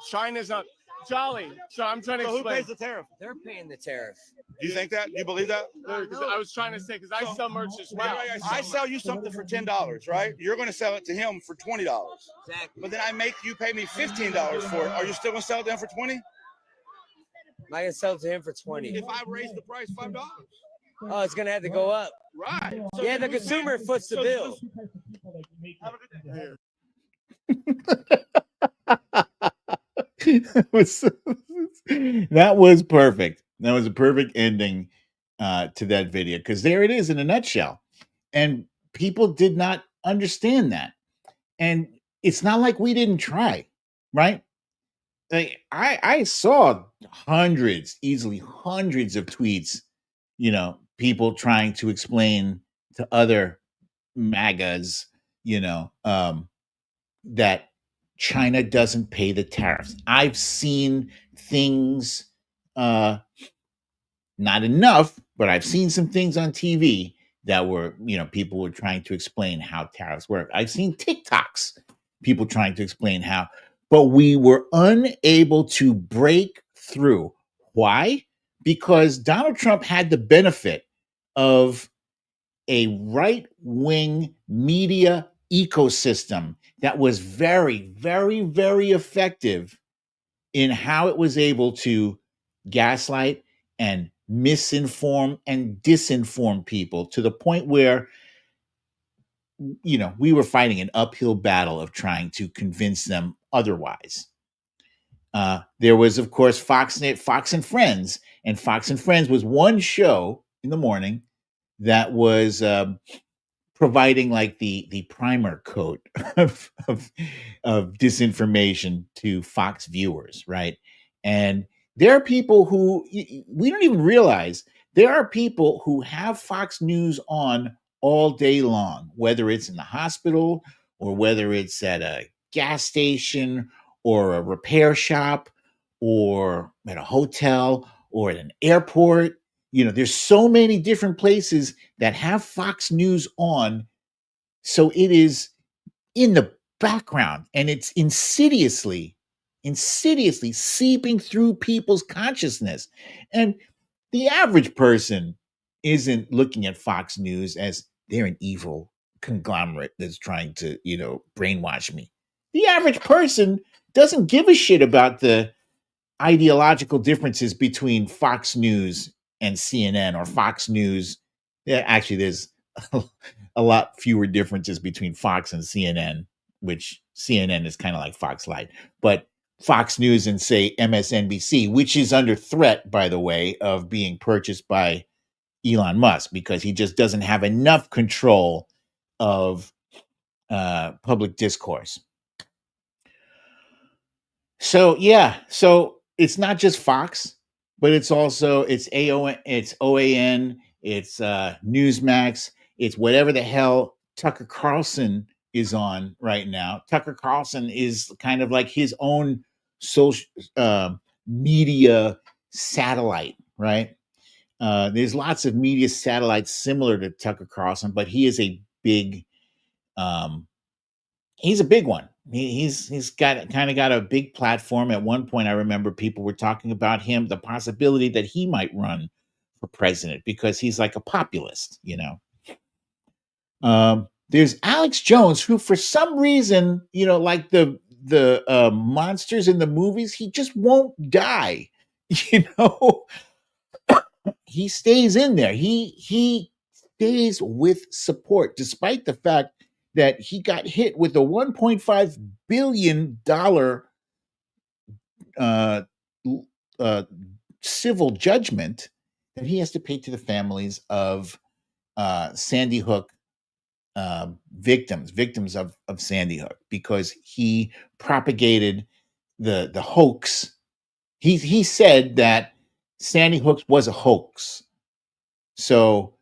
China's not Jolly. So I'm trying to So who explain. pays the tariff? They're paying the tariff. Do you think that? Do you believe that? Because I was trying to say, because I sell merch as well. I sell you something for $10, right? You're going to sell it to him for $20. Exactly. But then I make you pay me $15 for it. Are you still going to sell it to him for $20? Am I gonna sell it to him for 20? If I raise the price $5. Oh, it's gonna have to go up. Right. So Yeah, the consumer foots the bill. That was perfect. That was a perfect ending to that video, because there it is in a nutshell. And people did not understand that. And it's not like we didn't try, right? Like, I saw easily hundreds of tweets, people trying to explain to other MAGAs, that China doesn't pay the tariffs. I've seen things, not enough, but I've seen some things on TV that were, people were trying to explain how tariffs work. I've seen TikToks, people trying to explain how, but we were unable to break through. Why? Because Donald Trump had the benefit of a right-wing media ecosystem that was very, very, very effective in how it was able to gaslight and misinform and disinform people, to the point where, we were fighting an uphill battle of trying to convince them otherwise. There was, of course, Fox and Friends, and Fox and Friends was one show in the morning that was providing like the primer coat of disinformation to Fox viewers, right? And there are people who we don't even realize, there are people who have Fox News on all day long, whether it's in the hospital or whether it's at a gas station or a repair shop or at a hotel or at an airport. There's so many different places that have Fox News on. So it is in the background, and it's insidiously seeping through people's consciousness. And the average person isn't looking at Fox News as they're an evil conglomerate that's trying to, brainwash me. The average person doesn't give a shit about the ideological differences between Fox News and CNN, or Fox News. Yeah, actually, there's a lot fewer differences between Fox and CNN, which CNN is kind of like Fox Light. But Fox News and, say, MSNBC, which is under threat, by the way, of being purchased by Elon Musk, because he just doesn't have enough control of public discourse. So, it's not just Fox, but it's also, it's OAN, it's Newsmax, it's whatever the hell Tucker Carlson is on right now. Tucker Carlson is kind of like his own social media satellite, right? There's lots of media satellites similar to Tucker Carlson, but he is a big, he's a big one. He's got a big platform. At one point, I remember people were talking about him, the possibility that he might run for president because he's like a populist, you know. There's Alex Jones, who for some reason, you know, like the monsters in the movies, he just won't die. You know, he stays in there. He stays with support, despite the fact that he got hit with a $1.5 billion uh, uh, civil judgment that he has to pay to the families of Sandy Hook victims of Sandy Hook, because he propagated the hoax. He said that Sandy Hook was a hoax. So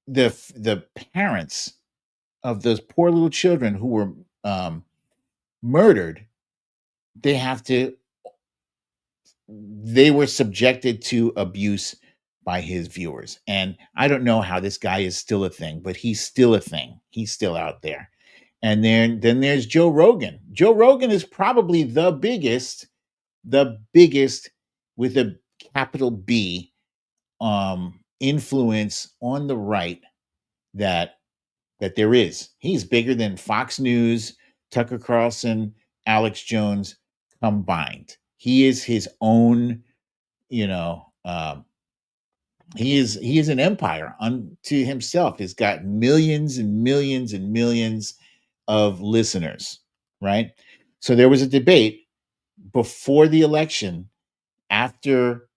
the parents of those poor little children who were murdered, they were subjected to abuse by his viewers. And I don't know how this guy is still a thing, but he's still a thing. He's still out there. And then there's Joe Rogan. Joe Rogan is probably the biggest with a capital B influence on the right that there is. He's bigger than Fox News, Tucker Carlson, Alex Jones combined. He is his own, you know, he is an empire unto himself. He's got millions and millions and millions of listeners, right? So there was a debate before the election after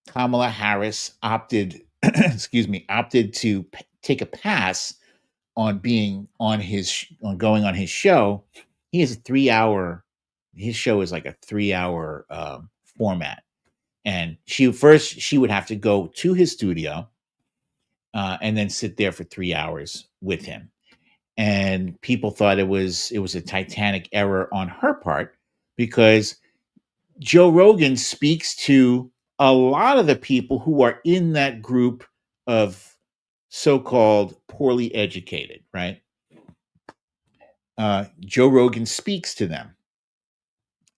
Kamala Harris opted to take a pass on being on going on his show. He has a 3-hour. His show is like a 3-hour format, and she would have to go to his studio and then sit there for 3 hours with him. And people thought it was a titanic error on her part, because Joe Rogan speaks to a lot of the people who are in that group of so-called poorly educated, right? Joe Rogan speaks to them.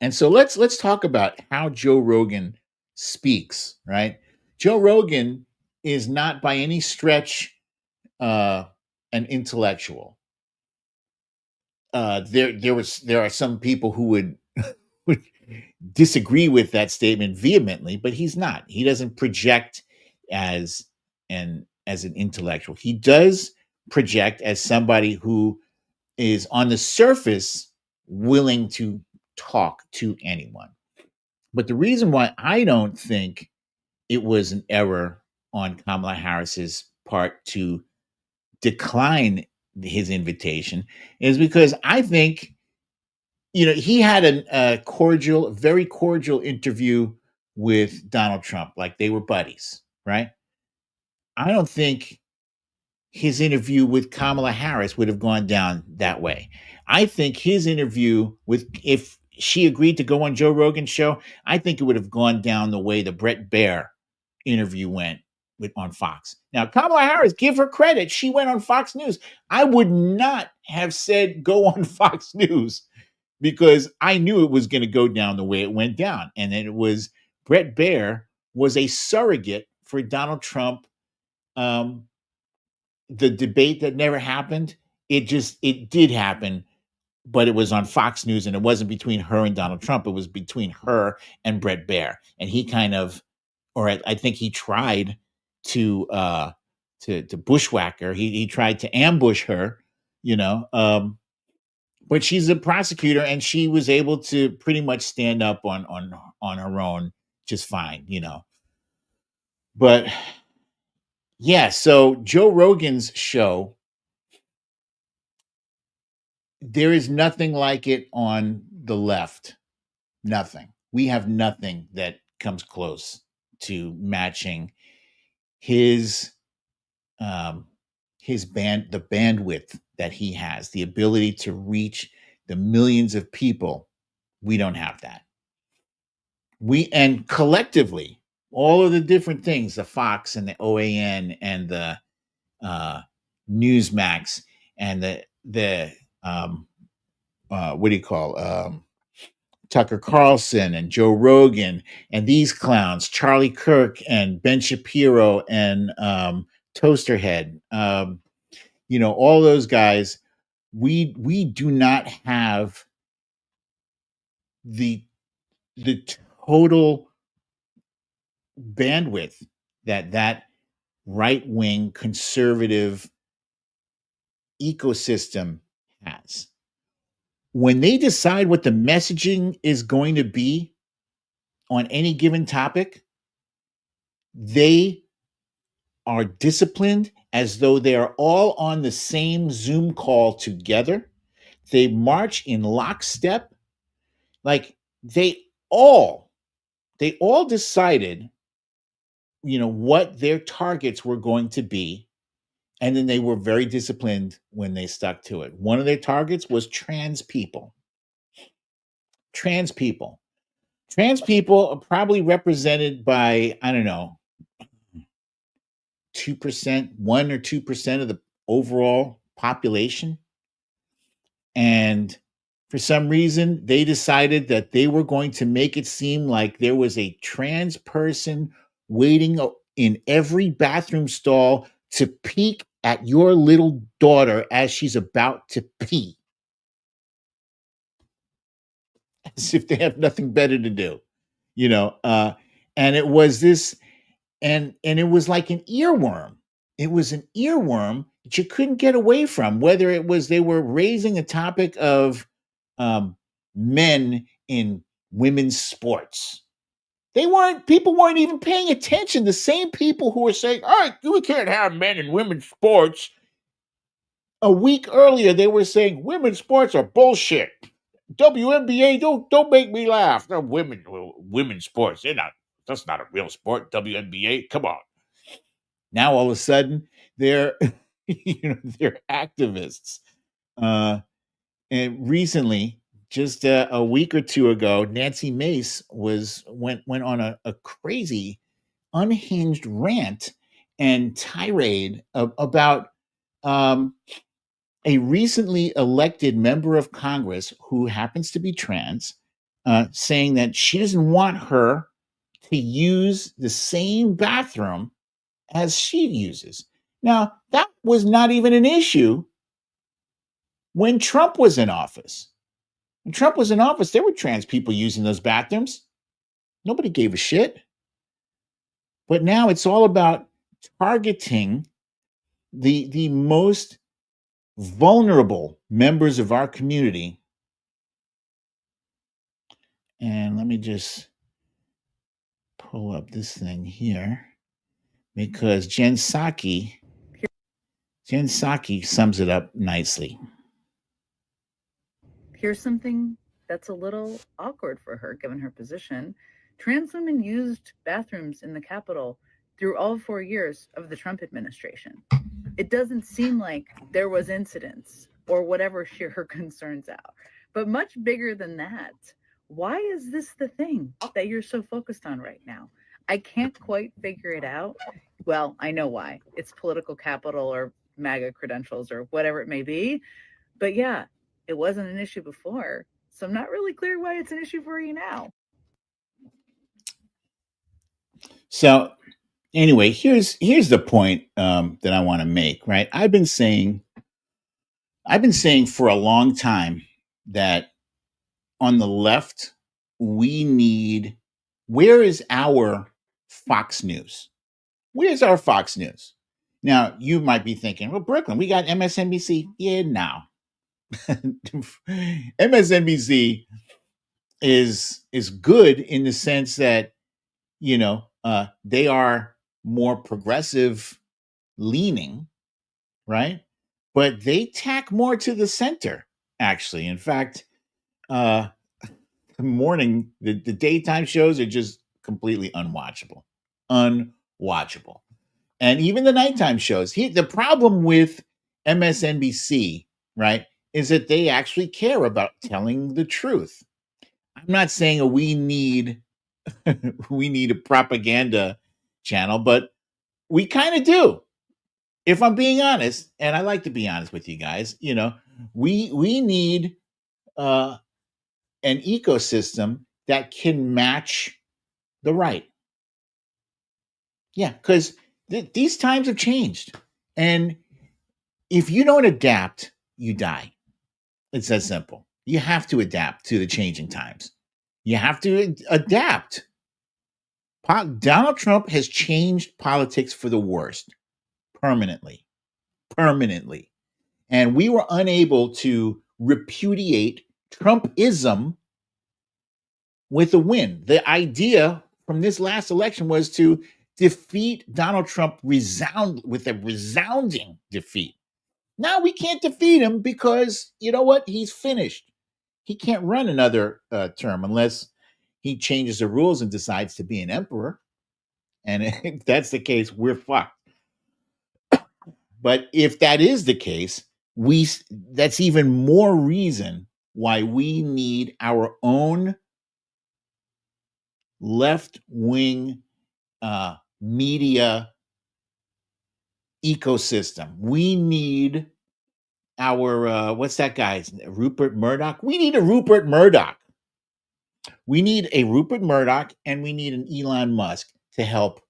And so let's talk about how Joe Rogan speaks, right? Joe Rogan is not by any stretch an intellectual. There are some people who would disagree with that statement vehemently, but he's not. He doesn't project as an intellectual. He does project as somebody who is on the surface willing to talk to anyone. But the reason why I don't think it was an error on Kamala Harris's part to decline his invitation is because I think, you know, he had a very cordial interview with Donald Trump, like they were buddies, right? I don't think his interview with Kamala Harris would have gone down that way. I think his interview if she agreed to go on Joe Rogan's show, I think it would have gone down the way the Bret Baier interview went on Fox. Now, Kamala Harris, give her credit. She went on Fox News. I would not have said go on Fox News because I knew it was going to go down the way it went down. And then it was Bret Baier was a surrogate for Donald Trump. The debate that never happened, it did happen, but it was on Fox News, and it wasn't between her and Donald Trump. It was between her and Bret Baier. And he kind of, or I think he tried to bushwhack her. He tried to ambush her, you know. But she's a prosecutor, and she was able to pretty much stand up on her own just fine, you know. But yeah, so Joe Rogan's show, there is nothing like it on the left. Nothing. We have nothing that comes close to matching the bandwidth that he has, the ability to reach the millions of people. We don't have that. And collectively, all of the different things, the Fox and the OAN and the Newsmax and the what do you call Tucker Carlson and Joe Rogan and these clowns, Charlie Kirk and Ben Shapiro and Toasterhead, all those guys, we do not have the the total bandwidth that right wing conservative ecosystem has. When they decide what the messaging is going to be on any given topic, they are disciplined as though they are all on the same Zoom call together. They march in lockstep. Like all they all decided, what their targets were going to be. And then they were very disciplined when they stuck to it. One of their targets was trans people. Trans people. Trans people are probably represented by, I don't know, 2%, 1 or 2% of the overall population. And for some reason, they decided that they were going to make it seem like there was a trans person waiting in every bathroom stall to peek at your little daughter as she's about to pee. As if they have nothing better to do, and it was this, and it was like an earworm. It was an earworm that you couldn't get away from, whether it was they were raising a topic of men in women's sports. People weren't even paying attention. The same people who were saying, all right, we can't have men in women's sports. A week earlier, they were saying women's sports are bullshit. WNBA, don't make me laugh. No, women's sports, that's not a real sport. WNBA, come on. Now all of a sudden they're they're activists. And recently, just a week or two ago, Nancy Mace went on a crazy, unhinged rant and tirade about a recently elected member of Congress who happens to be trans, saying that she doesn't want her to use the same bathroom as she uses. Now, that was not even an issue when Trump was in office. When Trump was in office, there were trans people using those bathrooms. Nobody gave a shit. But now it's all about targeting the most vulnerable members of our community. And let me just pull up this thing here, because Jen Psaki sums it up nicely. Here's something that's a little awkward for her, given her position. Trans women used bathrooms in the Capitol through all 4 years of the Trump administration. It doesn't seem like there was incidents or whatever her concerns are. But much bigger than that, why is this the thing that you're so focused on right now? I can't quite figure it out. Well, I know why. It's political capital or MAGA credentials or whatever it may be. But yeah, it wasn't an issue before. So I'm not really clear why it's an issue for you now. So anyway, here's the point that I want to make, right? I've been saying for a long time that on the left, where is our Fox News? Where's our Fox News? Now, you might be thinking, well, Brooklyn, we got MSNBC. Yeah, no. MSNBC is good in the sense that, they are more progressive leaning, right? But they tack more to the center, actually. In fact, the daytime shows are just completely unwatchable. Unwatchable. And even the nighttime shows. The problem with MSNBC, right, is that they actually care about telling the truth. I'm not saying we need a propaganda channel, but we kind of do. If I'm being honest, and I like to be honest with you guys, we need an ecosystem that can match the right. Yeah, because these times have changed. And if you don't adapt, you die. It's that simple. You have to adapt to the changing times. You have to adapt. Donald Trump has changed politics for the worst permanently. Permanently. And we were unable to repudiate Trumpism with a win. The idea from this last election was to defeat Donald Trump with a resounding defeat. Now we can't defeat him because you know what? He's finished. He can't run another term unless he changes the rules and decides to be an emperor. And if that's the case, we're fucked. But if that is the case, that's even more reason why we need our own left-wing media ecosystem. We need our what's that guy's Rupert Murdoch? We need a Rupert Murdoch. We need a Rupert Murdoch and we need an Elon Musk to help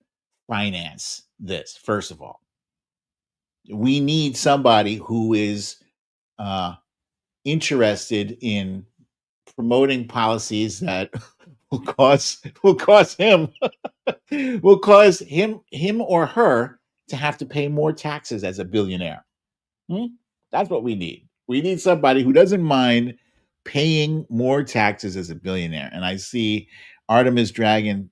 finance this. First of all, we need somebody who is interested in promoting policies that will cause him or her to have to pay more taxes as a billionaire. That's what we need. We need somebody who doesn't mind paying more taxes as a billionaire. And I see Artemis Dragon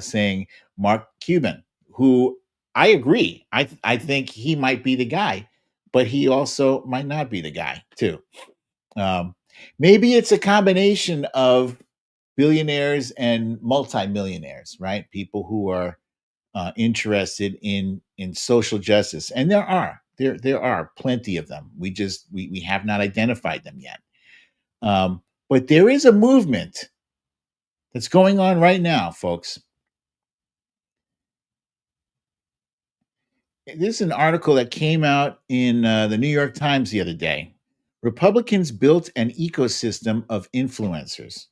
saying Mark Cuban, who I agree. I think he might be the guy, but he also might not be the guy too. Maybe it's a combination of billionaires and multimillionaires, right? People who are interested in social justice, and there are plenty of them. We have not identified them yet. But there is a movement that's going on right now, folks. This is an article that came out in the New York Times the other day. Republicans built an ecosystem of influencers.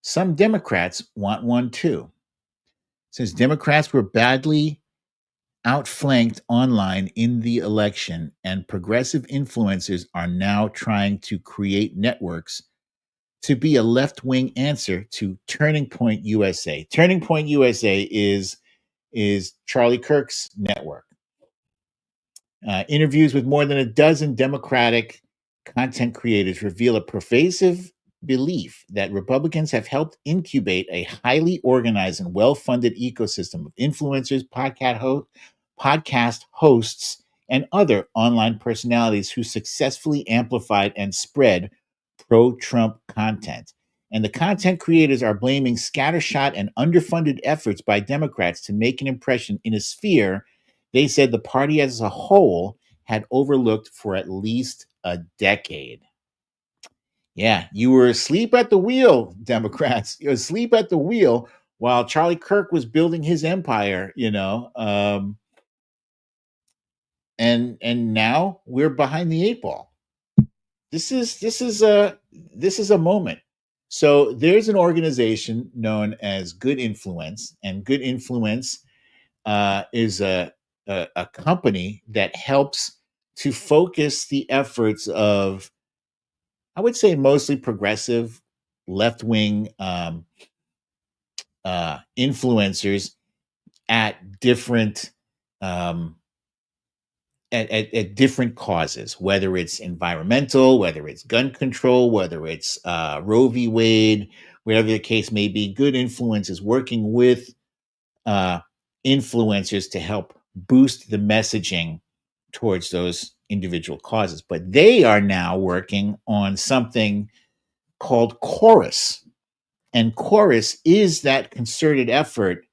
Some Democrats want one too. Since Democrats were badly outflanked online in the election, and progressive influencers are now trying to create networks to be a left-wing answer to Turning Point USA. Turning Point USA is Charlie Kirk's network. Interviews with more than a dozen Democratic content creators reveal a pervasive belief that Republicans have helped incubate a highly organized and well-funded ecosystem of influencers, podcast hosts, and other online personalities who successfully amplified and spread pro-Trump content. And the content creators are blaming scattershot and underfunded efforts by Democrats to make an impression in a sphere they said the party as a whole had overlooked for at least a decade. Yeah, you were asleep at the wheel, Democrats. You were asleep at the wheel while Charlie Kirk was building his empire, and now we're behind the eight ball. This is a moment. So there's an organization known as Good Influence, and Good Influence is a company that helps to focus the efforts of, I would say, mostly progressive, left-wing influencers at different at different causes, whether it's environmental, whether it's gun control, whether it's Roe v. Wade, whatever the case may be. Good Influence is working with influencers to help boost the messaging towards those individual causes. But they are now working on something called Chorus. And Chorus is that concerted effort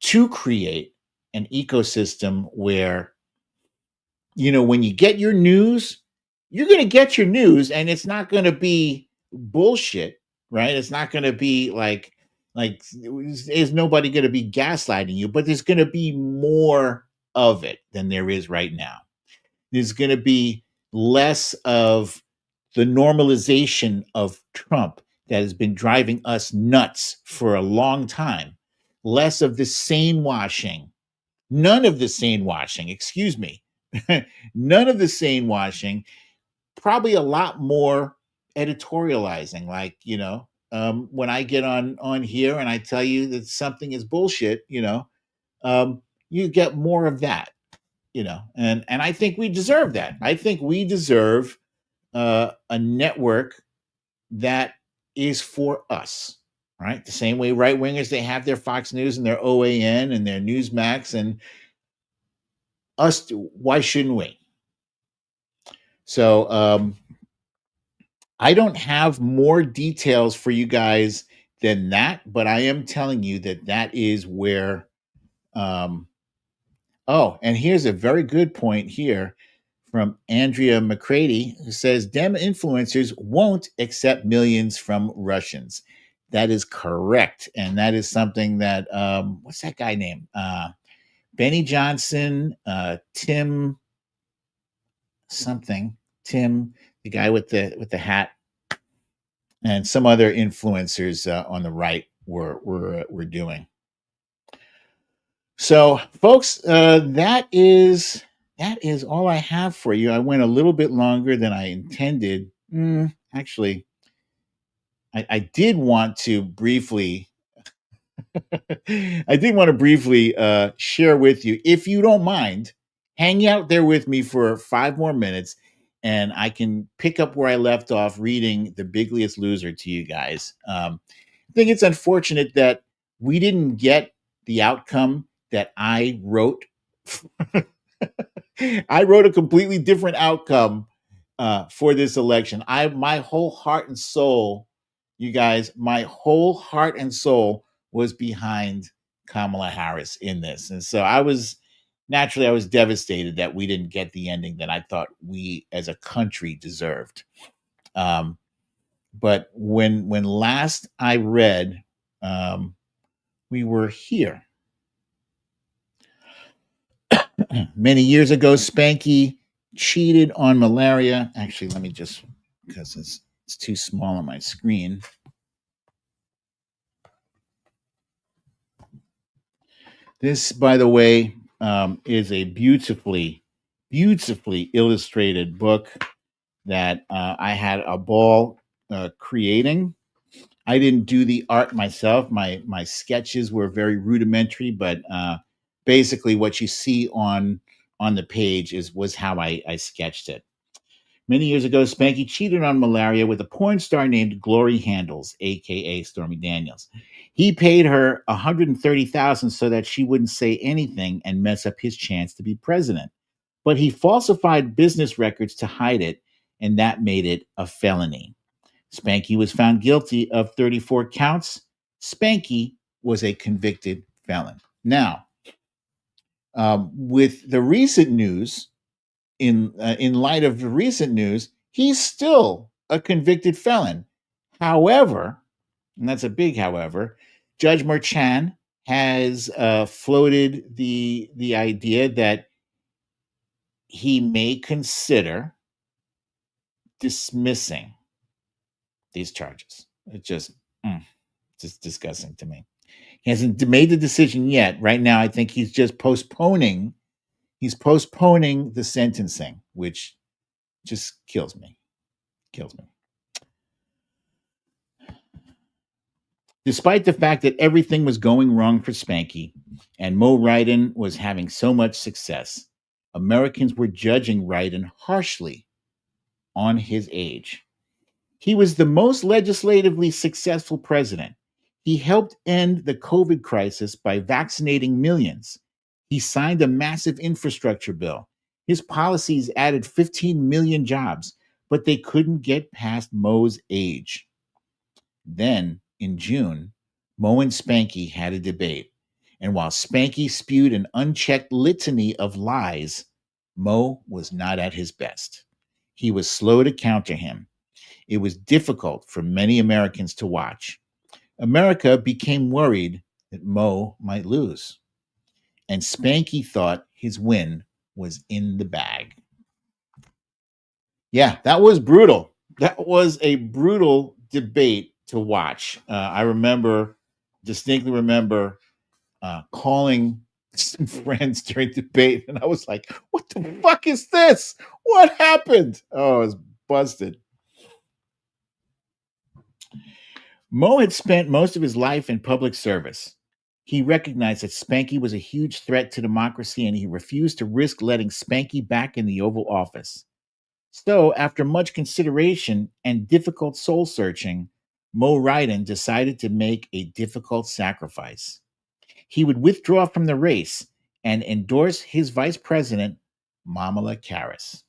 to create an ecosystem where, when you get your news, you're going to get your news, and it's not going to be bullshit, right? It's not going to be like there's nobody going to be gaslighting you, but there's going to be more of it than there is right now. There's going to be less of the normalization of Trump that has been driving us nuts for a long time. Less of the sane washing. None of the sane washing, excuse me. None of the sane washing. Probably a lot more editorializing. Like, when I get on here and I tell you that something is bullshit, you get more of that, and I think we deserve that. I think we deserve a network that is for us, right? The same way right wingers, they have their Fox News and their OAN and their Newsmax, and us, why shouldn't we? So I don't have more details for you guys than that, but I am telling you that is where. Oh, and here's a very good point here from Andrea McCready, who says Dem influencers won't accept millions from Russians. That is correct. And that is something that, what's that guy name? Benny Johnson, Tim something, Tim, the guy with the hat, and some other influencers on the right were doing. So, folks, that is all I have for you. I went a little bit longer than I intended. Actually, I did want to briefly, share with you, if you don't mind, hang out there with me for 5 more minutes, and I can pick up where I left off reading The Bigliest Loser to you guys. I think it's unfortunate that we didn't get the outcome that I wrote. I wrote a completely different outcome for this election. My whole heart and soul, you guys, my whole heart and soul was behind Kamala Harris in this. And so I was devastated that we didn't get the ending that I thought we as a country deserved. But when last I read, we were here. Many years ago, Spanky cheated on malaria. Actually, let me just, because it's too small on my screen. This, by the way, is a beautifully illustrated book that I had a ball creating. I didn't do the art myself. My sketches were very rudimentary, but basically what you see on the page was how I sketched it. Many years ago, Spanky cheated on malaria with a porn star named Glory Handles, aka Stormy Daniels. He paid her $130,000 so that she wouldn't say anything and mess up his chance to be president. But he falsified business records to hide it, and that made it a felony. Spanky was found guilty of 34 counts. Spanky was a convicted felon. Now, with the recent news, in light of the recent news, he's still a convicted felon. However, and that's a big however, Judge Merchan has floated the idea that he may consider dismissing these charges. It's just disgusting to me. He hasn't made the decision yet. Right now, I think he's just postponing. He's postponing the sentencing, which just kills me. Despite the fact that everything was going wrong for Spanky and Mo Ryden was having so much success, Americans were judging Ryden harshly on his age. He was the most legislatively successful president. He helped end the COVID crisis by vaccinating millions. He signed a massive infrastructure bill. His policies added 15 million jobs, but they couldn't get past Mo's age. Then, in June, Mo and Spanky had a debate. And while Spanky spewed an unchecked litany of lies, Mo was not at his best. He was slow to counter him. It was difficult for many Americans to watch. America became worried that Mo might lose. And Spanky thought his win was in the bag. Yeah, that was brutal. That was a brutal debate to watch. I distinctly remember calling some friends during debate, and I was like, "What the fuck is this? What happened?" Oh, it was busted. Mo had spent most of his life in public service. He recognized that Spanky was a huge threat to democracy, and he refused to risk letting Spanky back in the Oval Office. So, after much consideration and difficult soul searching, Mo Ryden decided to make a difficult sacrifice. He would withdraw from the race and endorse his vice president, Kamala Harris.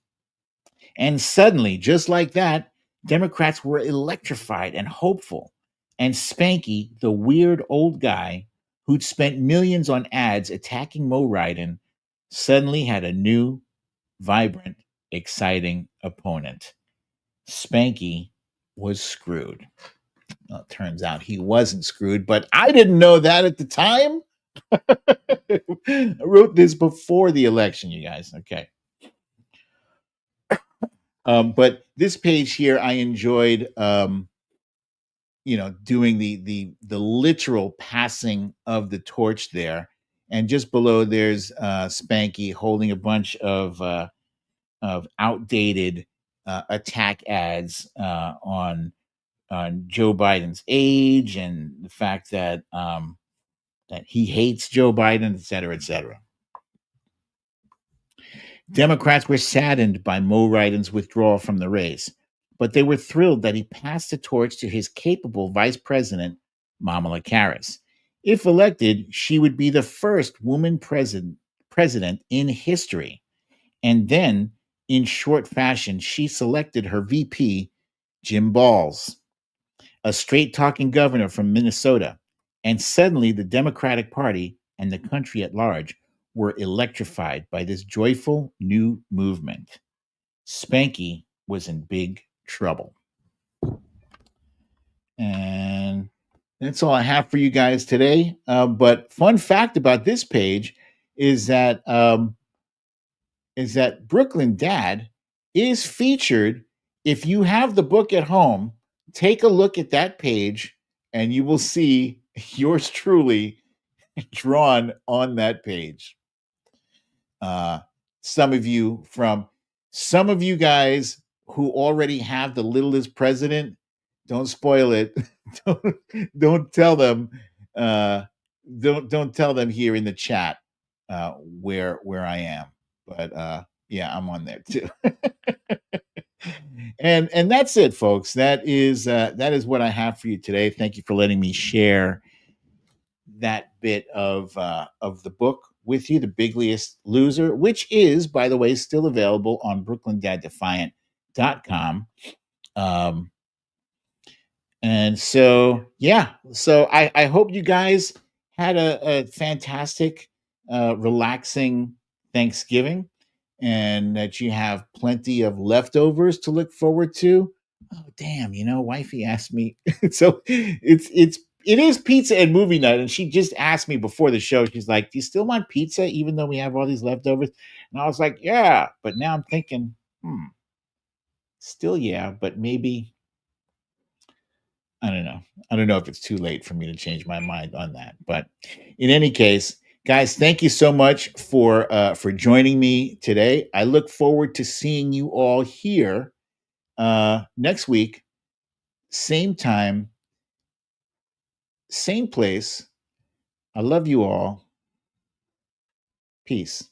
And suddenly, just like that, Democrats were electrified and hopeful. And Spanky, the weird old guy who'd spent millions on ads attacking Mo Ryden, suddenly had a new, vibrant, exciting opponent. Spanky was screwed. Well, it turns out he wasn't screwed, but I didn't know that at the time. I wrote this before the election, you guys. Okay. But this page here, I enjoyed, doing the literal passing of the torch there, and just below there's Spanky holding a bunch of outdated attack ads on Joe Biden's age and the fact that that he hates Joe Biden, et cetera, et cetera. Democrats were saddened by Mo Ryden's withdrawal from the race, but they were thrilled that he passed the torch to his capable vice president, Kamala Harris. If elected, she would be the first woman president in history. And then, in short fashion, she selected her VP, Jim Balls, a straight talking governor from Minnesota. And suddenly, the Democratic Party and the country at large were electrified by this joyful new movement. Spanky was in big trouble. And that's all I have for you guys today. But fun fact about this page is that Brooklyn Dad is featured. If you have the book at home, take a look at that page, and you will see yours truly drawn on that page. Some of you guys who already have the littlest president, don't spoil it. don't tell them. Don't tell them here in the chat where I am. But yeah, I'm on there too. and that's it, folks. That is what I have for you today. Thank you for letting me share that bit of the book with you, The Bigliest Loser, which is, by the way, still available on brooklynDadDefiant.com. And so, yeah, so I hope you guys had a fantastic, relaxing Thanksgiving, and that you have plenty of leftovers to look forward to. Oh, damn, wifey asked me. So it is pizza and movie night. And she just asked me before the show, she's like, "Do you still want pizza even though we have all these leftovers?" And I was like, "Yeah." But now I'm thinking, still yeah, but maybe, I don't know. I don't know if it's too late for me to change my mind on that. But in any case, guys, thank you so much for joining me today. I look forward to seeing you all here next week, same time, same place. I love you all. Peace.